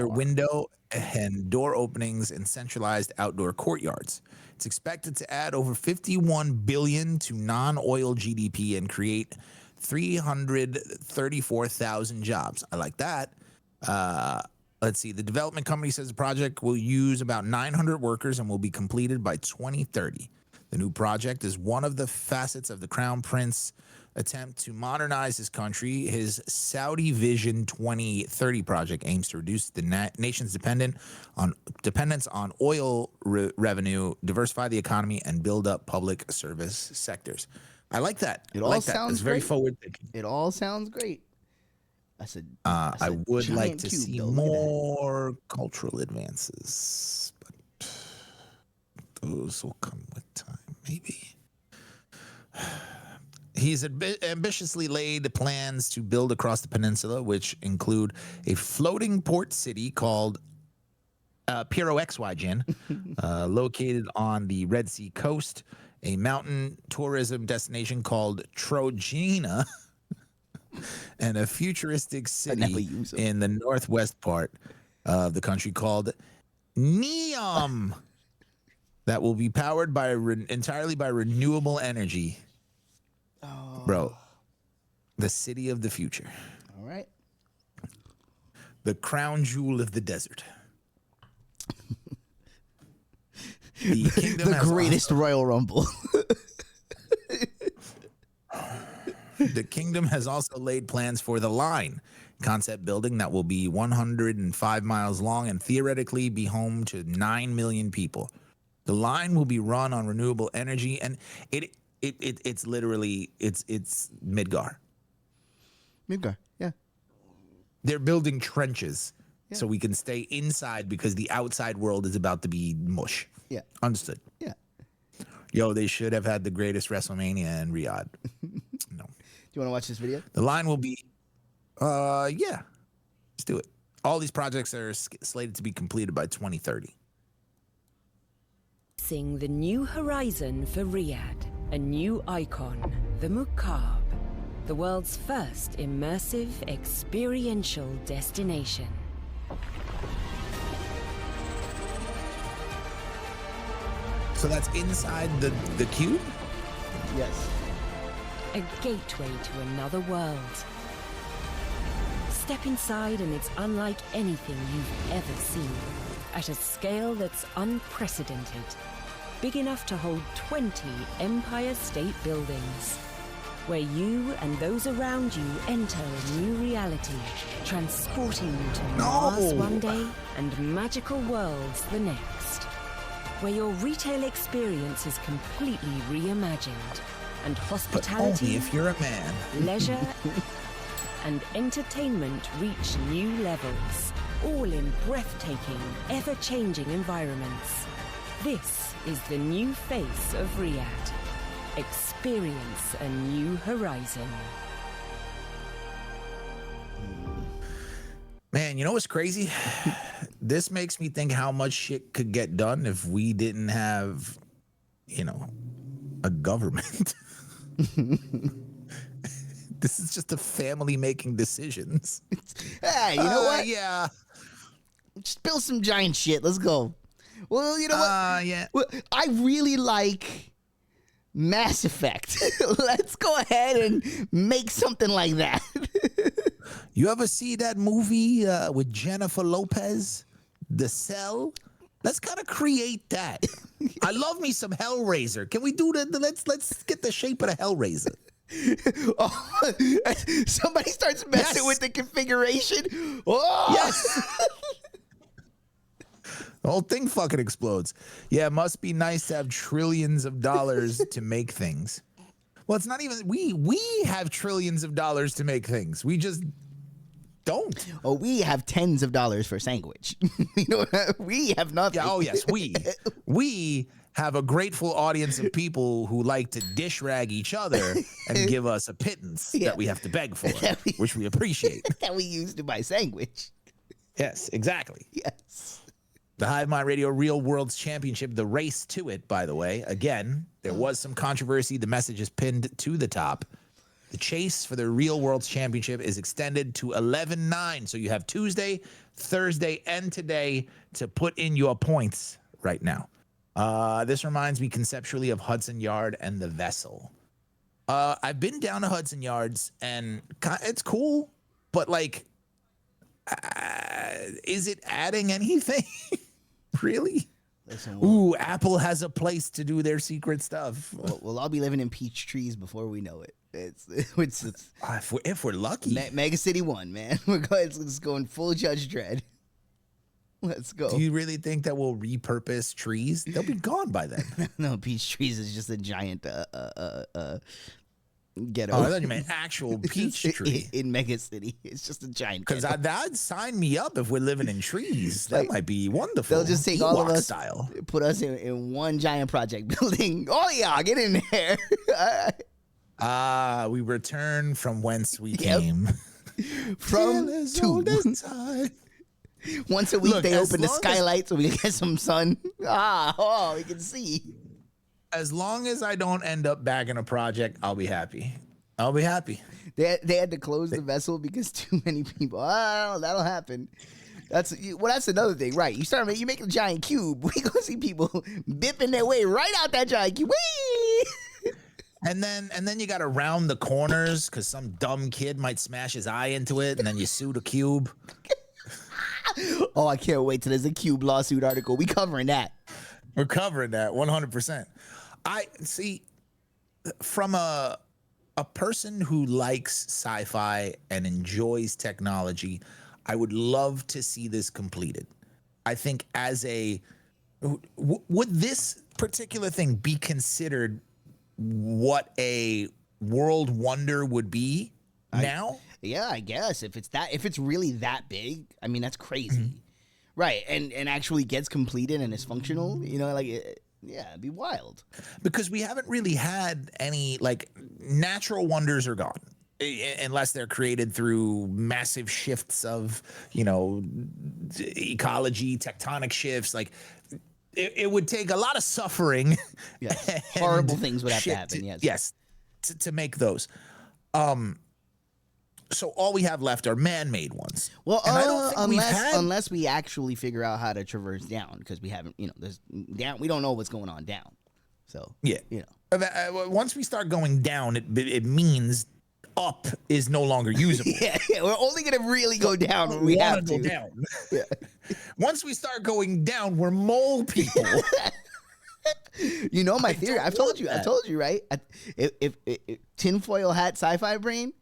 window and door openings, and centralized outdoor courtyards. It's expected to add over 51 billion to non-oil GDP and create 334,000 jobs. I like that. Let's see. The development company says the project will use about 900 workers and will be completed by 2030. The new project is one of the facets of the Crown Prince attempt to modernize his country. His Saudi Vision 2030 project aims to reduce the nation's dependence on oil revenue, diversify the economy, and build up public service sectors. I like that. It I all like that. sounds It's very great. forward thinking. It all sounds great. I would like to see though. Look at that. more cultural advances, but those will come with time, maybe. He's ambitiously laid plans to build across the peninsula, which include a floating port city called Piro XYGen, located on the Red Sea coast, a mountain tourism destination called Trojena, and a futuristic city in the northwest part of the country called Neom that will be powered by entirely by renewable energy. Oh. Bro, the city of the future. All right. The crown jewel of the desert. The kingdom The has greatest Royal Rumble. The kingdom has also laid plans for the Line concept building that will be 105 miles long and theoretically be home to 9 million people. The Line will be run on renewable energy, and it's literally it's Midgar. Midgar, yeah. They're building trenches so we can stay inside because the outside world is about to be mush. Yeah. Understood. Yeah. Yo, they should have had the greatest WrestleMania in Riyadh. No. Do you want to watch this video? The Line will be, yeah, let's do it. All these projects are slated to be completed by 2030. Sing the new horizon for Riyadh, a new icon, the Mukaab, the world's first immersive experiential destination. So that's inside the cube? Yes. A gateway to another world. Step inside and it's unlike anything you've ever seen. At a scale that's unprecedented. Big enough to hold 20 Empire State Buildings. Where you and those around you enter a new reality. Transporting you to Mars one day and magical worlds the next. Where your retail experience is completely reimagined. And hospitality, but only if you're a man. leisure, and entertainment reach new levels, all in breathtaking, ever-changing environments. This is the new face of Riyadh. Experience a new horizon. Man, you know what's crazy? This makes me think how much shit could get done if we didn't have, a government. This is just a family making decisions. Hey, you know what? Yeah. Just build some giant shit. Let's go. Well, you know what? Yeah. Well, I really like Mass Effect. Let's go ahead and make something like that. You ever see that movie with Jennifer Lopez, The Cell? Let's kind of create that. I love me some Hellraiser. Can we do that? Let's get the shape of the Hellraiser. Oh, somebody starts messing with the configuration. Oh! Yes. The whole thing fucking explodes. Yeah, it must be nice to have trillions of dollars to make things. Well, it's not even we have trillions of dollars to make things. We just don't. Oh, we have tens of dollars for sandwich. We have nothing. Yeah, oh yes, we have a grateful audience of people who like to dish rag each other and give us a pittance that we have to beg for, which we appreciate. That we use to buy sandwich. Yes, exactly. Yes. The Hive Mind Radio Real World's Championship, the race to it, by the way. Again, there was some controversy. The message is pinned to the top. The chase for the Real World's Championship is extended to 11/9. So you have Tuesday, Thursday, and today to put in your points right now. This reminds me conceptually of Hudson Yard and the Vessel. I've been down to Hudson Yards, and it's cool, but is it adding anything? Really? Listen, Ooh, Apple has a place to do their secret stuff. We'll all be living in peach trees before we know it. It's if we're lucky. Mega City 1, man. Let's go in full Judge Dredd. Let's go. Do you really think that we'll repurpose trees? They'll be gone by then. No, peach trees is just a giant ghetto. Oh, I thought you meant actual peach tree in Mega City. It's just a giant. Because that'd sign me up if we're living in trees. That might be wonderful. They'll just take all of us, style. Put us in one giant project building. Oh yeah, get in there. We return from whence we came. From to. Once a week, they open the skylight so we can get some sun. We can see. As long as I don't end up back in a project, I'll be happy. I'll be happy. They had to close the vessel because too many people. That'll happen. That's another thing, right? You make a giant cube. We go see people bipping their way right out that giant cube. Whee! And then you got to round the corners because some dumb kid might smash his eye into it, and then you sue the cube. Oh, I can't wait till there's a cube lawsuit article. We covering that. We're covering that 100%. I see from a person who likes sci-fi and enjoys technology, I would love to see this completed. I think as would this particular thing be considered what a world wonder would be now? Yeah, I guess if it's really that big, I mean, that's crazy. Right, and actually gets completed and is functional, like, it'd be wild. Because we haven't really had any, like, natural wonders are gone. Unless they're created through massive shifts of, ecology, tectonic shifts. Like, it would take a lot of suffering. Yes. Horrible things would have to happen, yes. To make those. So all we have left are man-made ones. Well, I don't think unless we actually figure out how to traverse down, because we haven't, there's down. We don't know what's going on down. So yeah, once we start going down, it means up is no longer usable. yeah, we're only gonna really go down when we have to. Go down. Yeah. Once we start going down, we're mole people. My theory. I told you, right? If tinfoil hat sci-fi brain.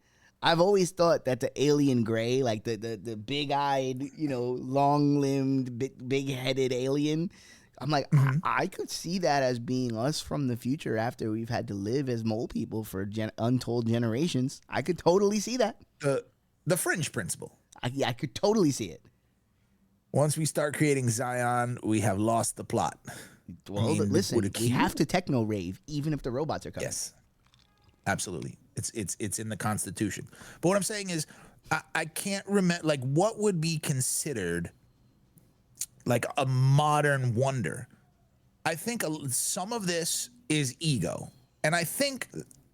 I've always thought that the alien gray, like the big-eyed, long-limbed, big-headed alien, I'm like, I could see that as being us from the future after we've had to live as mole people for untold generations. I could totally see that. The fringe principle. I could totally see it. Once we start creating Zion, we have lost the plot. Well, listen, we have to techno rave even if the robots are coming. Yes, absolutely. It's in the Constitution. But what I'm saying is, I can't remember, like, what would be considered like a modern wonder. I think some of this is ego, and I think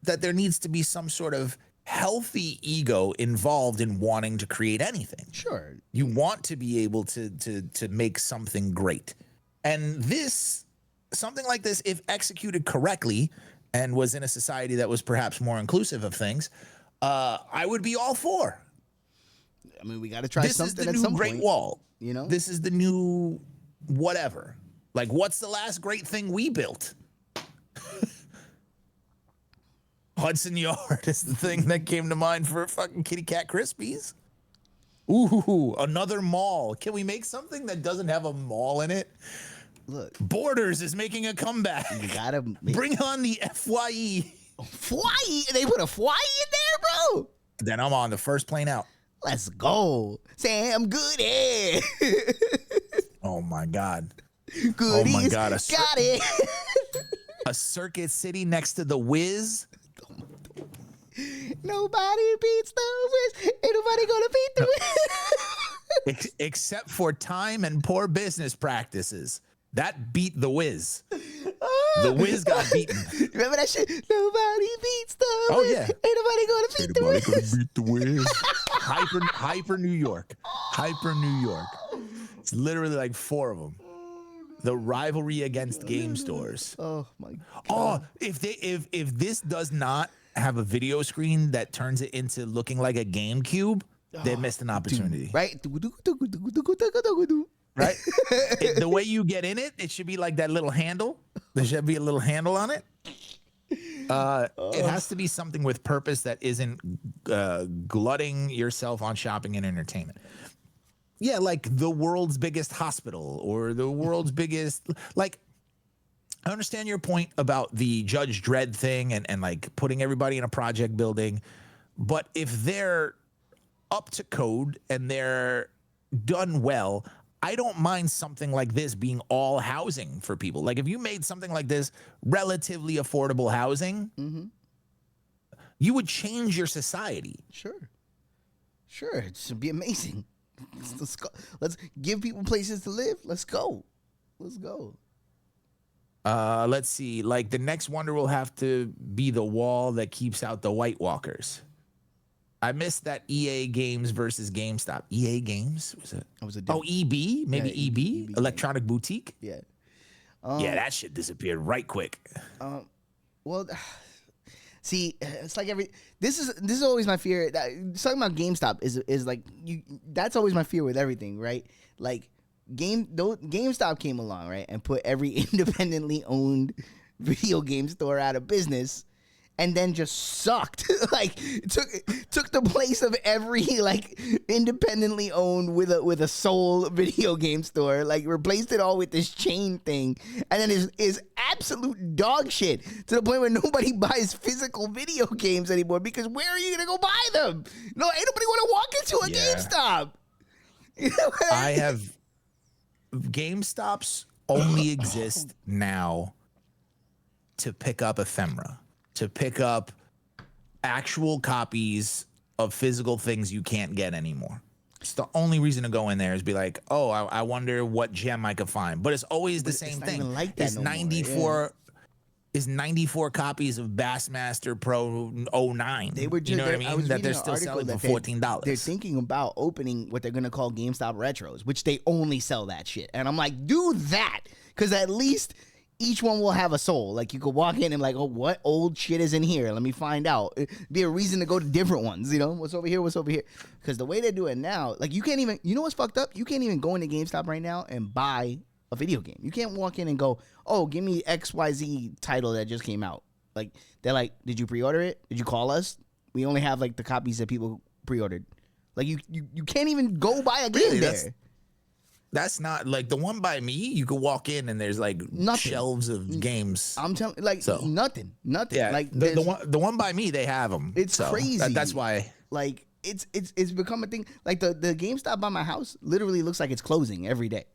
that there needs to be some sort of healthy ego involved in wanting to create anything. Sure, you want to be able to make something great, and something like this, if executed correctly and was in a society that was perhaps more inclusive of things, I would be all for. I mean, we got to try something at some point. This is the new Great Wall. This is the new whatever. Like, what's the last great thing we built? Hudson Yard is the thing that came to mind for fucking Kitty Cat Krispies. Ooh, another mall. Can we make something that doesn't have a mall in it? Look, Borders is making a comeback. You gotta bring on the FYE. FYE? They put a FYE in there, bro? Then I'm on the first plane out. Let's go. Sam Goody. Oh my God. Goodies. Oh my God. Got it. A Circuit City next to the Wiz. Nobody beats the Wiz. Ain't nobody gonna beat the Wiz. Except for time and poor business practices. That beat the Wiz. The Wiz got beaten. Remember that shit? Nobody beats the Wiz. Oh yeah. Ain't nobody gonna beat the Wiz. Gonna beat the Wiz. Hyper New York. Hyper New York. It's literally like 4 of them. The rivalry against game stores. Oh my God. Oh, if this does not have a video screen that turns it into looking like a GameCube, they missed an opportunity. Right? Right? The way you get in it, it should be like that little handle. There should be a little handle on it. It has to be something with purpose that isn't glutting yourself on shopping and entertainment. Yeah, like the world's biggest hospital or the world's biggest, like, I understand your point about the Judge Dredd thing and like putting everybody in a project building. But if they're up to code and they're done well, I don't mind something like this being all housing for people. Like if you made something like this relatively affordable housing, you would change your society. Sure, it should be amazing. Let's go. Let's give people places to live. Let's go. Let's see. Like the next wonder will have to be the wall that keeps out the White Walkers. I missed that EA Games versus GameStop. EA Games? Was it? EB? Maybe EB? Electronic Boutique? Yeah. Yeah, that shit disappeared right quick. Well, see, it's like this is always my fear. Talking about GameStop is like that's always my fear with everything, right? Like GameStop came along, right, and put every independently owned video game store out of business, and then just sucked. Like took the place of every like independently owned with a sole video game store. Like replaced it all with this chain thing, and then is absolute dog shit to the point where nobody buys physical video games anymore because where are you gonna go buy them? No, ain't nobody want to walk into a GameStop. You know what I mean? I have GameStops only exist now to pick up ephemera, to pick up actual copies of physical things you can't get anymore. It's the only reason to go in there is be like, oh, I wonder what gem I could find. But it's always the same thing. Even like that it's no 94. More, Is 94 copies of Bassmaster Pro 09. They were just, you know what I mean? That they're still selling for $14. They're thinking about opening what they're going to call GameStop Retros, which they only sell that shit. And I'm like, do that. Because at least each one will have a soul. Like you could walk in and like, oh, what old shit is in here? Let me find out. It'd be a reason to go to different ones. You know, what's over here? What's over here? Because the way they do it now, like you can't even, you know what's fucked up? You can't even go into GameStop right now and buy a video game. You can't walk in and go, oh, give me XYZ title that just came out. Like, they're like, did you pre-order it? Did you call us? We only have like the copies that people pre-ordered. Like you can't even go buy a game Really? there. That's not like the one by me. You could walk in and there's like Nothing. shelves of games. I'm telling like So. nothing. Yeah, Like the one by me, they have them. It's crazy. That's why. Like it's become a thing. Like the GameStop by my house literally looks like it's closing every day.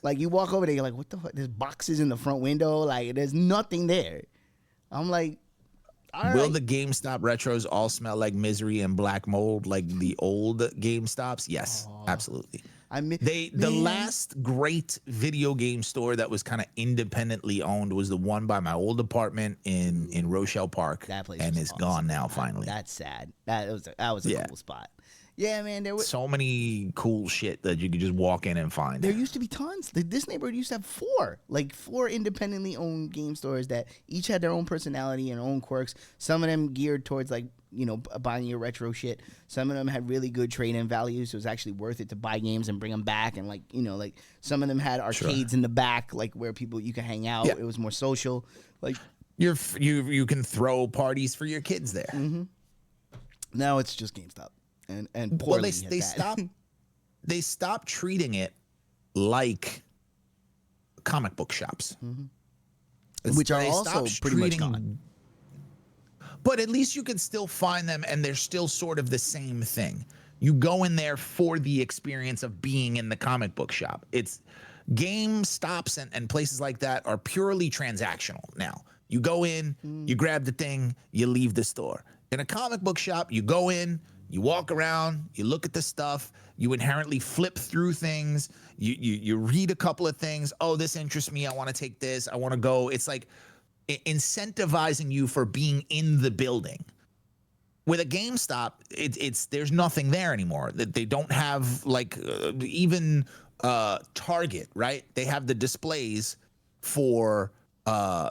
Like you walk over there, you're like, what the fuck? There's boxes in the front window. Like there's nothing there. I'm like, all Will right. the GameStop retros all smell like misery and black mold like the old GameStops? Yes, absolutely. The last great video game store that was kind of independently owned was the one by my old apartment in Rochelle Park. That place and was it's awesome. gone now finally. That's sad. That was a cool spot. Yeah, man. There was So many cool shit that you could just walk in and find. There used to be tons. This neighborhood used to have four independently owned game stores that each had their own personality and own quirks. Some of them geared towards like, you know, buying your retro shit. Some of them had really good trade-in values. So it was actually worth it to buy games and bring them back. And like, you know, like some of them had arcades in the back, like where you could hang out. Yeah. It was more social. Like you can throw parties for your kids there. Mm-hmm. Now it's just GameStop. And poorly they stopped treating it like comic book shops, which are also pretty much gone. But at least you can still find them, and they're still sort of the same thing. You go in there for the experience of being in the comic book shop. It's GameStops and places like that are purely transactional now. You go in, you grab the thing, you leave the store. In a comic book shop, you go in, you walk around, you look at the stuff, you inherently flip through things, you read a couple of things. Oh, this interests me. I want to take this. I want to go. It's like incentivizing you for being in the building. With a GameStop, there's nothing there anymore. They don't have like even Target, right? They have the displays for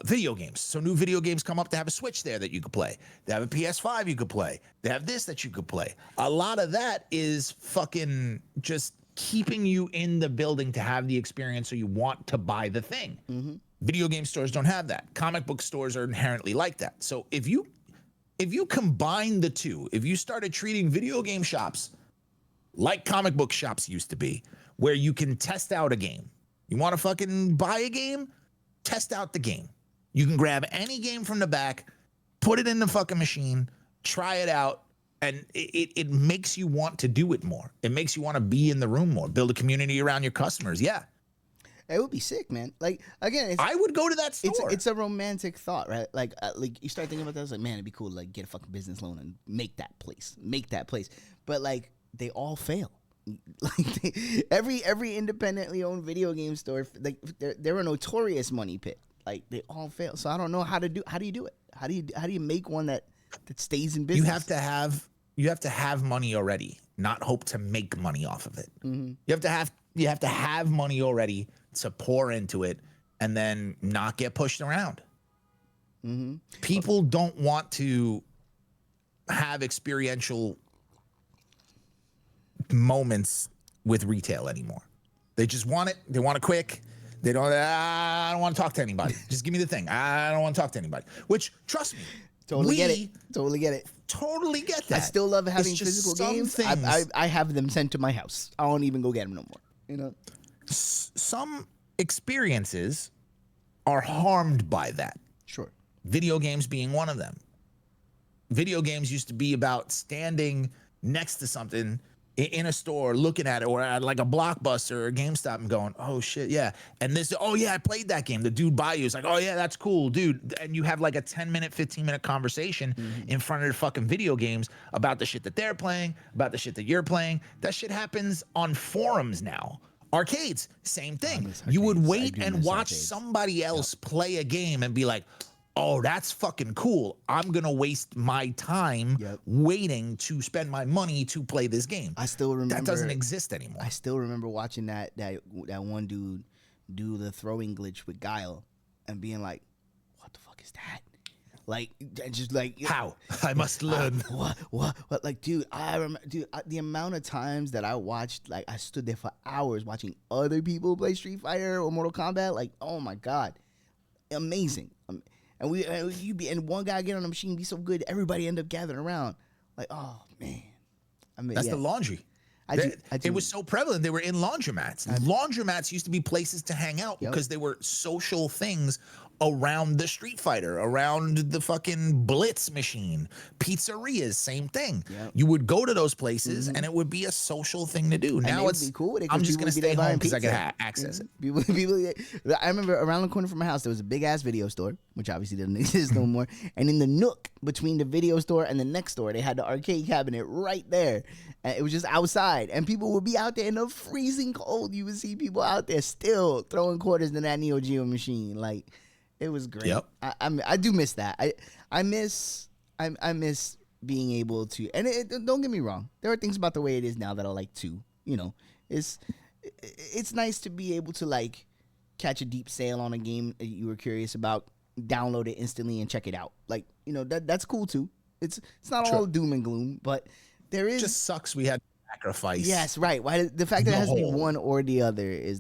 video games. So new video games come up. They have a Switch there that you could play. They have a PS5 you could play. They have this that you could play. A lot of that is fucking just keeping you in the building to have the experience so you want to buy the thing. Mm-hmm. Video game stores don't have that. Comic book stores are inherently like that. So if you combine the two, if you started treating video game shops like comic book shops used to be, where you can test out a game. You want to fucking buy a game? Test out the game. You can grab any game from the back, put it in the fucking machine, try it out, and it makes you want to do it more. It makes you want to be in the room more, build a community around your customers. Yeah. It would be sick, man. Like, again, I would go to that store. It's a romantic thought, right? Like you start thinking about that, it's like, man, it'd be cool to like get a fucking business loan and make that place. But like, they all fail. Like every independently owned video game store, like they're a notorious money pit. Like they all fail. So I don't know how do you do it? How do you make one that stays in business? You have to have money already, not hope to make money off of it. Mm-hmm. You have to have money already to pour into it and then not get pushed around. Mm-hmm. People don't want to have experiential moments with retail anymore. They just want it. They want it quick. They don't. I don't want to talk to anybody. Just give me the thing. I don't want to talk to anybody. Which, trust me, Totally get it. Totally get it. Totally get that. I still love having It's just physical some games. things- I have them sent to my house. I don't even go get them no more. You know. Some experiences are harmed by that. Sure. Video games being one of them. Video games used to be about standing next to something in a store, looking at it, or at like a Blockbuster or a GameStop and going, oh shit, yeah. And this, oh yeah, I played that game. The dude by you is like, oh yeah, that's cool, dude. And you have like a 10-minute, 15-minute conversation in front of the fucking video games about the shit that they're playing, about the shit that you're playing. That shit happens on forums now. Arcades, same thing. You would wait and watch somebody else play a game and be like, oh, that's fucking cool. I'm going to waste my time waiting to spend my money to play this game. I still remember. That doesn't exist anymore. I still remember watching that one dude do the throwing glitch with Guile and being like, what the fuck is that? Like, just like. How? I must learn. What? Like, dude, I remember, the amount of times that I watched, like, I stood there for hours watching other people play Street Fighter or Mortal Kombat. Like, oh my God. Amazing. And one guy get on the machine, be so good, everybody end up gathering around. Like, oh man, I mean, that's the laundry. I do. It was so prevalent. They were in laundromats. Laundromats used to be places to hang out because they were social things around the Street Fighter, around the fucking Blitz machine, pizzerias, same thing. You would go to those places and it would be a social thing to do. Now it's cool. I'm just gonna stay home because I can access it. People, I remember around the corner from my house there was a big ass video store, which obviously doesn't exist no more. And in the nook between the video store and the next store, they had the arcade cabinet right there. And it was just outside, and people would be out there in the freezing cold. You would see people out there still throwing quarters in that Neo Geo machine, like. It was great. I do miss that. I miss being able to, and don't get me wrong. There are things about the way it is now that I like too. You know, it's nice to be able to like catch a deep sale on a game that you were curious about, download it instantly and check it out. Like, you know, that's cool too. It's not all doom and gloom, but there is. It just sucks we had sacrifice. Yes, right. Why the fact that it has to be one or the other is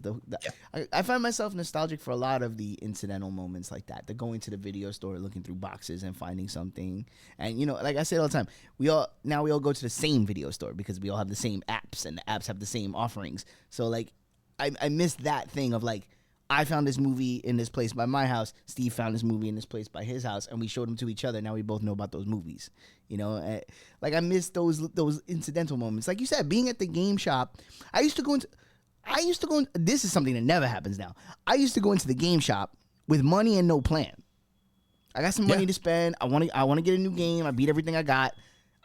I find myself nostalgic for a lot of the incidental moments like that. The going to the video store, looking through boxes and finding something. And you know, like I say all the time, we all go to the same video store because we all have the same apps and the apps have the same offerings. So like I miss that thing of like, I found this movie in this place by my house. Steve found this movie in this place by his house, and we showed them to each other. Now we both know about those movies. You know, like I miss those incidental moments. Like you said, being at the game shop. I used to go into. This is something that never happens now. I used to go into the game shop with money and no plan. I got some money to spend. I want to get a new game. I beat everything I got.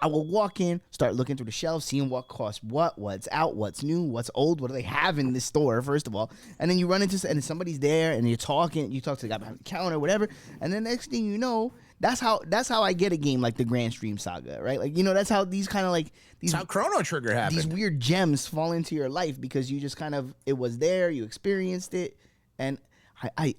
I will walk in, start looking through the shelves, seeing what costs what's out, what's new, what's old, what do they have in this store, first of all. And then you run into, and somebody's there, and you talk to the guy behind the counter, whatever. And then next thing you know, that's how I get a game like the Grand Stream Saga, right? Like, you know, that's how these kind of like these. That's how Chrono Trigger happened. These weird gems fall into your life because you just kind of, it was there, you experienced it, and I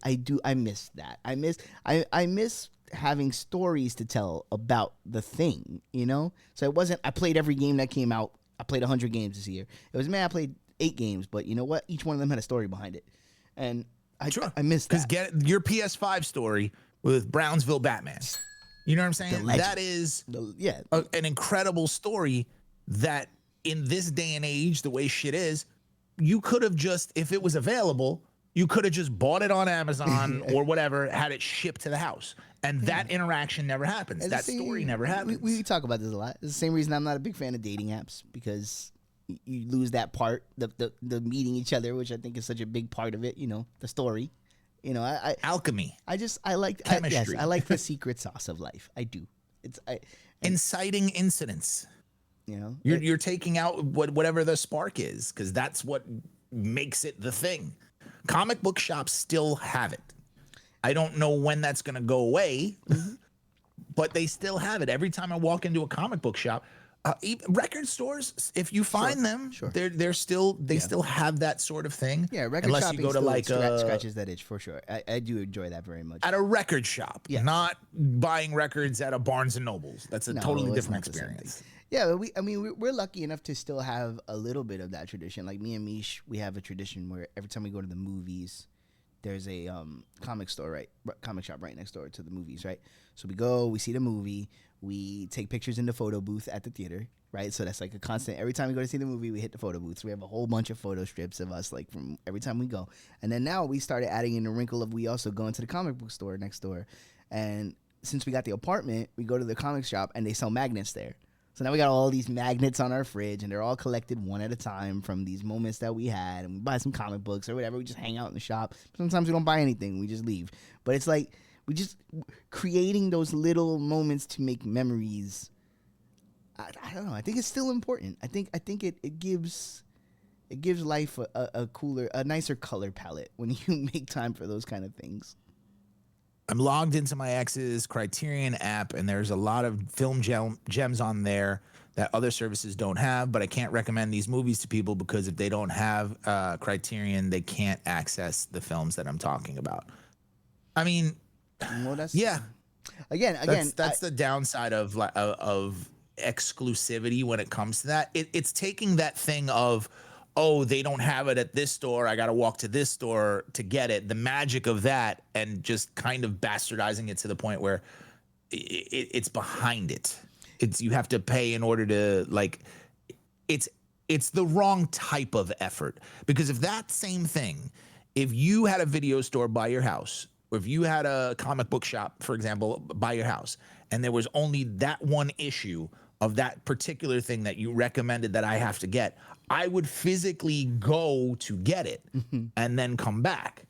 miss that. I miss having stories to tell about the thing, you know? So it wasn't, I played every game that came out. I played 100 games this year. It was, man, I played 8 games, but you know what? Each one of them had a story behind it. And I miss that. Because get your PS5 story with Brownsville Batman. You know what I'm saying? That is an incredible story that in this day and age, the way shit is, you could have just, if it was available, you could have just bought it on Amazon or whatever, had it shipped to the house. And that interaction never happens. That story never happens. We talk about this a lot. It's the same reason I'm not a big fan of dating apps, because you lose that part, the meeting each other, which I think is such a big part of it, you know, the story. You know, alchemy. I like chemistry. I like the secret sauce of life. I do. Inciting incidents. You know, you're taking out whatever the spark is, because that's what makes it the thing. Comic book shops still have it. I don't know when that's going to go away, but they still have it. Every time I walk into a comic book shop, even record stores, if you find them, they're still still have that sort of thing. Yeah, record shopping you go to like scratches that itch for sure. I do enjoy that very much. At a record shop, not buying records at a Barnes and Nobles. That's a totally different experience. Yeah, but we're lucky enough to still have a little bit of that tradition. Like me and Mish, we have a tradition where every time we go to the movies, there's a comic shop right next door to the movies, right? So we go, we see the movie, we take pictures in the photo booth at the theater, right? So that's like a constant. Every time we go to see the movie, we hit the photo booths. We have a whole bunch of photo strips of us, like from every time we go. And then now we started adding in the wrinkle of we also go into the comic book store next door. And since we got the apartment, we go to the comic shop and they sell magnets there. So now we got all these magnets on our fridge, and they're all collected one at a time from these moments that we had. And we buy some comic books or whatever. We just hang out in the shop. Sometimes we don't buy anything. We just leave. But it's like we just creating those little moments to make memories. I don't know. I think it's still important. I think it gives life a nicer color palette when you make time for those kind of things. I'm logged into my ex's Criterion app, and there's a lot of film gems on there that other services don't have, but I can't recommend these movies to people because if they don't have Criterion, they can't access the films that I'm talking about. I mean, well, that's, yeah. Again, that's the downside of exclusivity when it comes to that. It's taking that thing of, oh, they don't have it at this store, I got to walk to this store to get it. The magic of that, and just kind of bastardizing it to the point where it's behind it. You have to pay in order to, like, it's the wrong type of effort. Because if that same thing, if you had a video store by your house, or if you had a comic book shop, for example, by your house, and there was only that one issue of that particular thing that you recommended that I have to get, I would physically go to get it and then come back.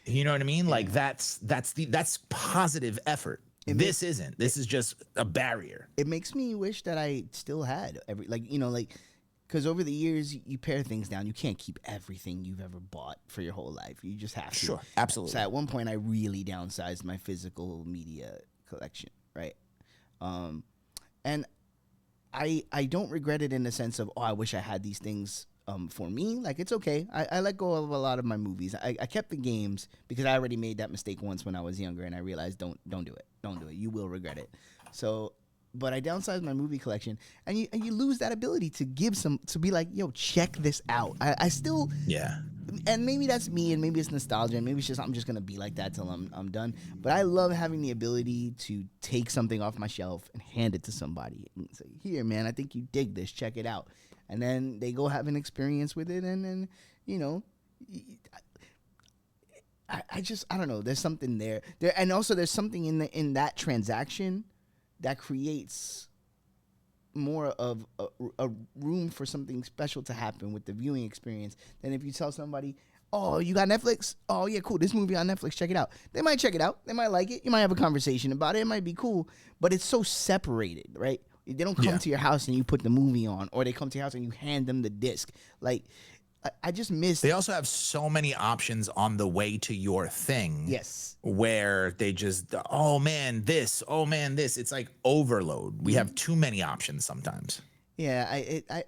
You know what I mean? Yeah. Like that's positive effort. This isn't. This is just a barrier. It makes me wish that I still had because over the years you pare things down. You can't keep everything you've ever bought for your whole life. You just have to. Sure, absolutely. So at one point I really downsized my physical media collection, right? And I don't regret it in the sense of, oh, I wish I had these things for me. Like, it's okay. I let go of a lot of my movies. I kept the games because I already made that mistake once when I was younger, and I realized don't do it. Don't do it. You will regret it. So, but I downsized my movie collection, and you lose that ability to to be like, yo, check this out. I still, yeah. And maybe that's me, and maybe it's nostalgia, and maybe it's just I'm just gonna be like that till I'm done. But I love having the ability to take something off my shelf and hand it to somebody and say, "Here, man, I think you dig this. Check it out." And then they go have an experience with it, and then I don't know. There's something there, and also there's something in that transaction that creates more of a room for something special to happen with the viewing experience than if you tell somebody, oh, you got Netflix? Oh, yeah, cool. This movie on Netflix, check it out. They might check it out. They might like it. You might have a conversation about it. It might be cool, but it's so separated, right? They don't come to your house and you put the movie on, or they come to your house and you hand them the disc. Like, I just miss. They also have so many options on the way to your thing. Yes. Where they just, oh man, this. It's like overload. We have too many options sometimes. Yeah, I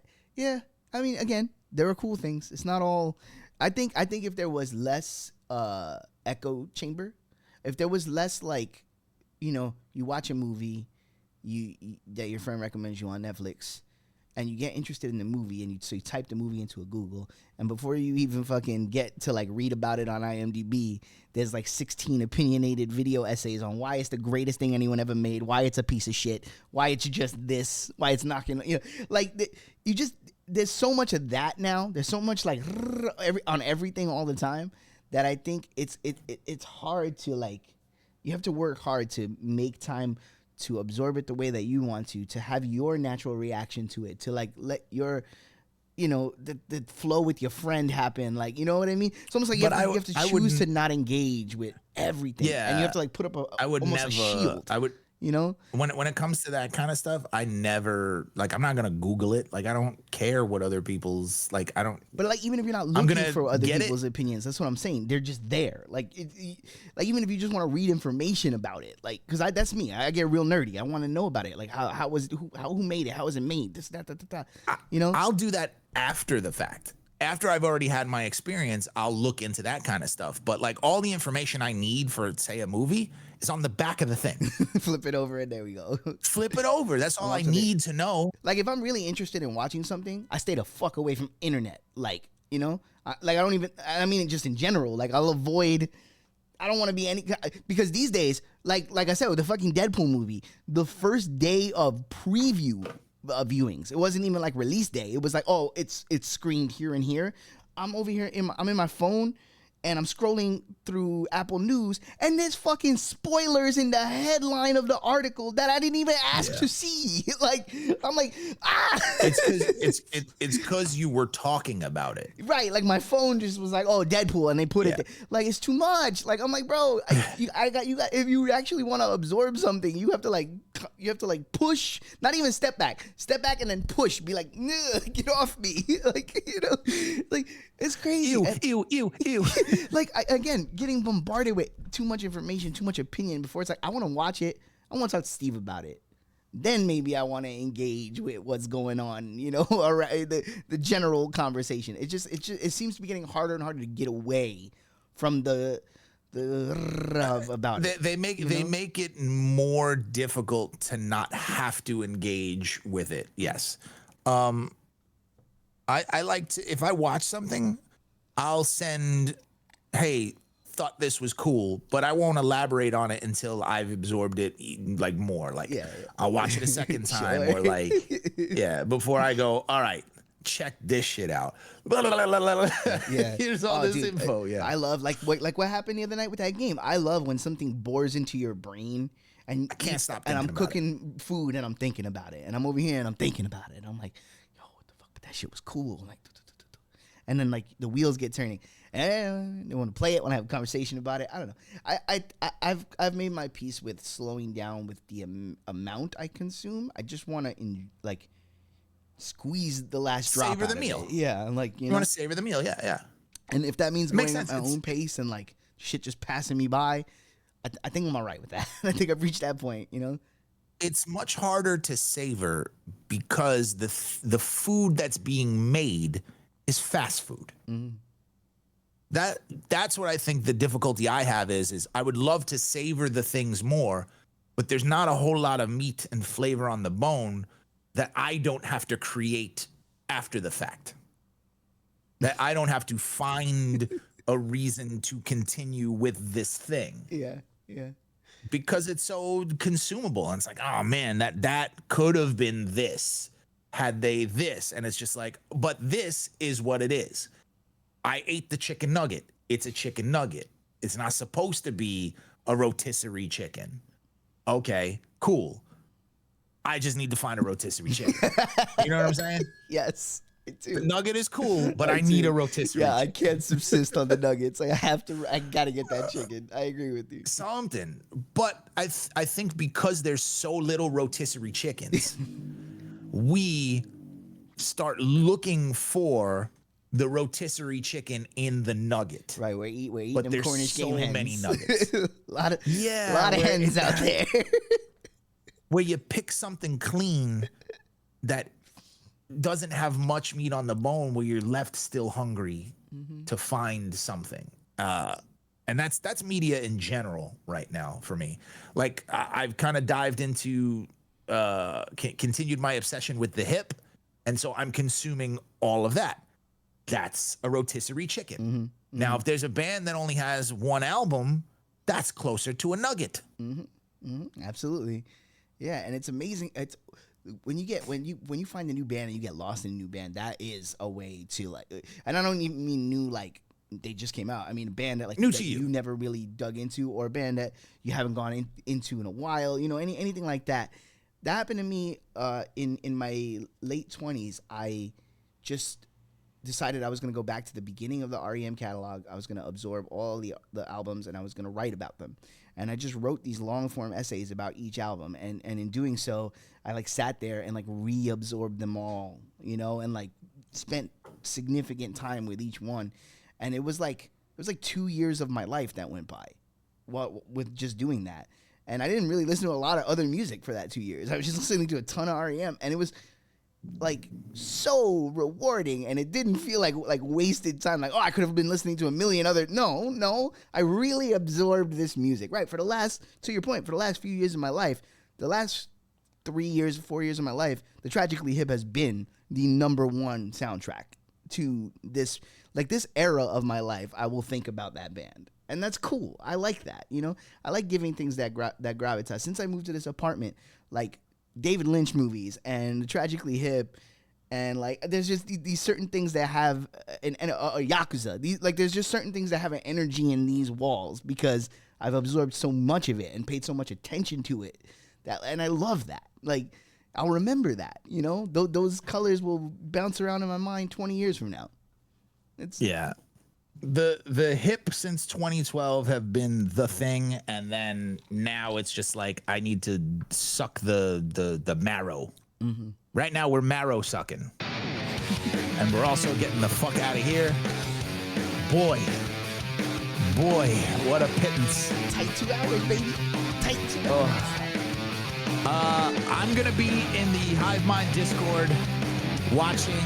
mean, again, there are cool things. It's not all. I think if there was less echo chamber, if there was less like, you watch a movie, that your friend recommends you on Netflix, and you get interested in the movie, and so you type the movie into a Google, and before you even fucking get to like read about it on IMDb, there's like 16 opinionated video essays on why it's the greatest thing anyone ever made, why it's a piece of shit, why it's just this, why it's not gonna, there's so much of that now. There's so much like on everything all the time that I think it's hard to like. You have to work hard to make time to absorb it the way that you want to have your natural reaction to it, to like let your, the flow with your friend happen. Like, you know what I mean? It's almost like you have to choose to not engage with everything. Yeah. And you have to like put up a shield. When it comes to that kind of stuff, I never, like, I'm not going to Google it. Like, I don't care what other people's, like, I don't. But like, even if you're not looking for other people's opinions, that's what I'm saying. They're just there. Like, like even if you just want to read information about it, like, because that's me. I get real nerdy. I want to know about it. Like, who made it? How was it made? This, that. I'll do that after the fact. after I've already had my experience, I'll look into that kind of stuff. But like all the information I need for, say, a movie is on the back of the thing. Flip it over and there we go. Flip it over. That's all I need to know. Like if I'm really interested in watching something, I stay the fuck away from internet. Like, you know, I don't even, I mean, just in general, like I'll avoid, I don't want to be any, because these days, like I said, with the fucking Deadpool movie, the first day of preview viewings, it wasn't even like release day. It was like, oh, it's screened here and here. I'm over here, I'm in my phone, and I'm scrolling through Apple News, and there's fucking spoilers in the headline of the article that I didn't even ask to see. Like, I'm like, ah! It's because you were talking about it. Right, like my phone just was like, oh, Deadpool, and they put it there. Like, it's too much. Like, I'm like, bro, I got, if you actually want to absorb something, you have to like push, not even step back and then push, be like, get off me. Like, you know, like, it's crazy. Ew. Like, again, getting bombarded with too much information, too much opinion before it's like, I want to watch it. I want to talk to Steve about it. Then maybe I want to engage with what's going on, you know, the general conversation. It seems to be getting harder and harder to get away from the about it. They make it more difficult to not have to engage with it. Yes. I like to, if I watch something, I'll send, hey, thought this was cool, but I won't elaborate on it until I've absorbed it like more. Like I'll watch it a second time or like, before I go, all right, check this shit out. Here's all this info. I love like what happened the other night with that game. I love when something bores into your brain and I can't stop and thinking I'm about cooking food and I'm thinking about it and I'm over here and I'm thinking about it. I'm like, yo, what the fuck? But that shit was cool. Like, and then like the wheels get turning. And they want to play it when I have a conversation about it. I don't know. I've made my peace with slowing down with the amount I consume. I just want to like squeeze the last drop. Savor the meal. Yeah, and like you know, want to savor the meal. Yeah. And if that means going at my own pace and like shit just passing me by, I think I'm all right with that. I think I've reached that point. You know, it's much harder to savor because the food that's being made is fast food. Mm-hmm. That's what I think the difficulty I have is I would love to savor the things more, but there's not a whole lot of meat and flavor on the bone that I don't have to create after the fact. That I don't have to find a reason to continue with this thing. Yeah. Because it's so consumable. And it's like, oh man, that could have been this had they this. And it's just like, but this is what it is. I ate the chicken nugget. It's a chicken nugget. It's not supposed to be a rotisserie chicken. Okay, cool. I just need to find a rotisserie chicken. You know what I'm saying? Yes. The nugget is cool, but I need a rotisserie chicken. I can't subsist on the nuggets. Like I gotta get that chicken. I agree with you. Something. But I think because there's so little rotisserie chickens, we start looking for the rotisserie chicken in the nugget. Right, we're eating but them there's Cornish so game hens. many nuggets. a lot of hens out there. Where you pick something clean that doesn't have much meat on the bone, where you're left still hungry to find something. And that's media in general right now for me. Like I've kind of dived into, continued my obsession with the hip. And so I'm consuming all of that. That's a rotisserie chicken. Now, if there's a band that only has one album, that's closer to a nugget. Absolutely. Yeah. And it's amazing. It's when you find a new band and you get lost in a new band, that is a way to like, and I don't even mean new, like they just came out. I mean, a band that like new that to you never really dug into, or a band that you haven't gone into in a while, you know, anything like that. That happened to me in my late 20s. I just decided I was going to go back to the beginning of the REM catalog. I was going to absorb all the albums and I was going to write about them. And I just wrote these long form essays about each album. And in doing so, I like sat there and like reabsorbed them all, you know, and like spent significant time with each one. And it was like 2 years of my life that went by with just doing that. And I didn't really listen to a lot of other music for that 2 years. I was just listening to a ton of REM, and it was like so rewarding, and it didn't feel like wasted time. Like, oh, I could have been listening to a million other. No, I really absorbed this music. Right, to your point, for the last few years of my life, the last 4 years of my life, the Tragically Hip has been the #1 soundtrack to this era of my life. I will think about that band. And that's cool. I like that, you know? I like giving things that gravitas. Since I moved to this apartment, like David Lynch movies and Tragically Hip, and like there's just these certain things that have a Yakuza. There's just certain things that have an energy in these walls because I've absorbed so much of it and paid so much attention to it. And I love that. Like, I'll remember that, you know? Those colors will bounce around in my mind 20 years from now. Yeah. The hip since 2012 have been the thing, and then now it's just like I need to suck the marrow. Mm-hmm. Right now we're marrow sucking, and we're also getting the fuck out of here. Boy, what a pittance! Tight 2 hours, baby. Tight 2 hours. I'm gonna be in the Hive Mind Discord watching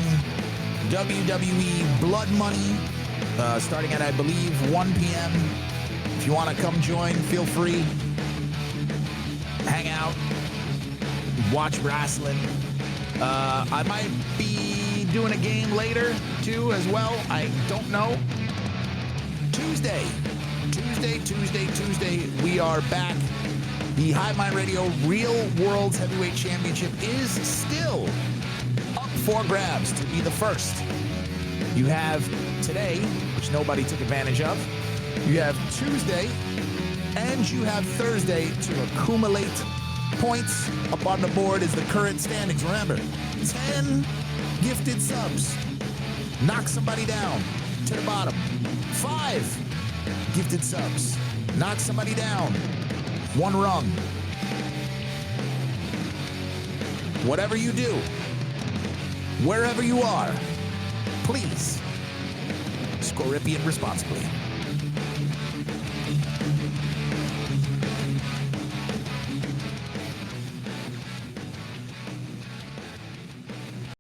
WWE Blood Money. Starting at, I believe, 1 p.m. If you want to come join, feel free. Hang out. Watch wrestling. I might be doing a game later, too, as well. I don't know. Tuesday. We are back. The Hive Mind Radio Real World's Heavyweight Championship is still up for grabs to be the first. You have today, which nobody took advantage of. You have Tuesday, and you have Thursday to accumulate points. Up on the board is the current standings. Remember, 10 gifted subs. Knock somebody down to the bottom. 5 gifted subs. Knock somebody down 1 rung. Whatever you do, wherever you are, please, Scorpion responsibly.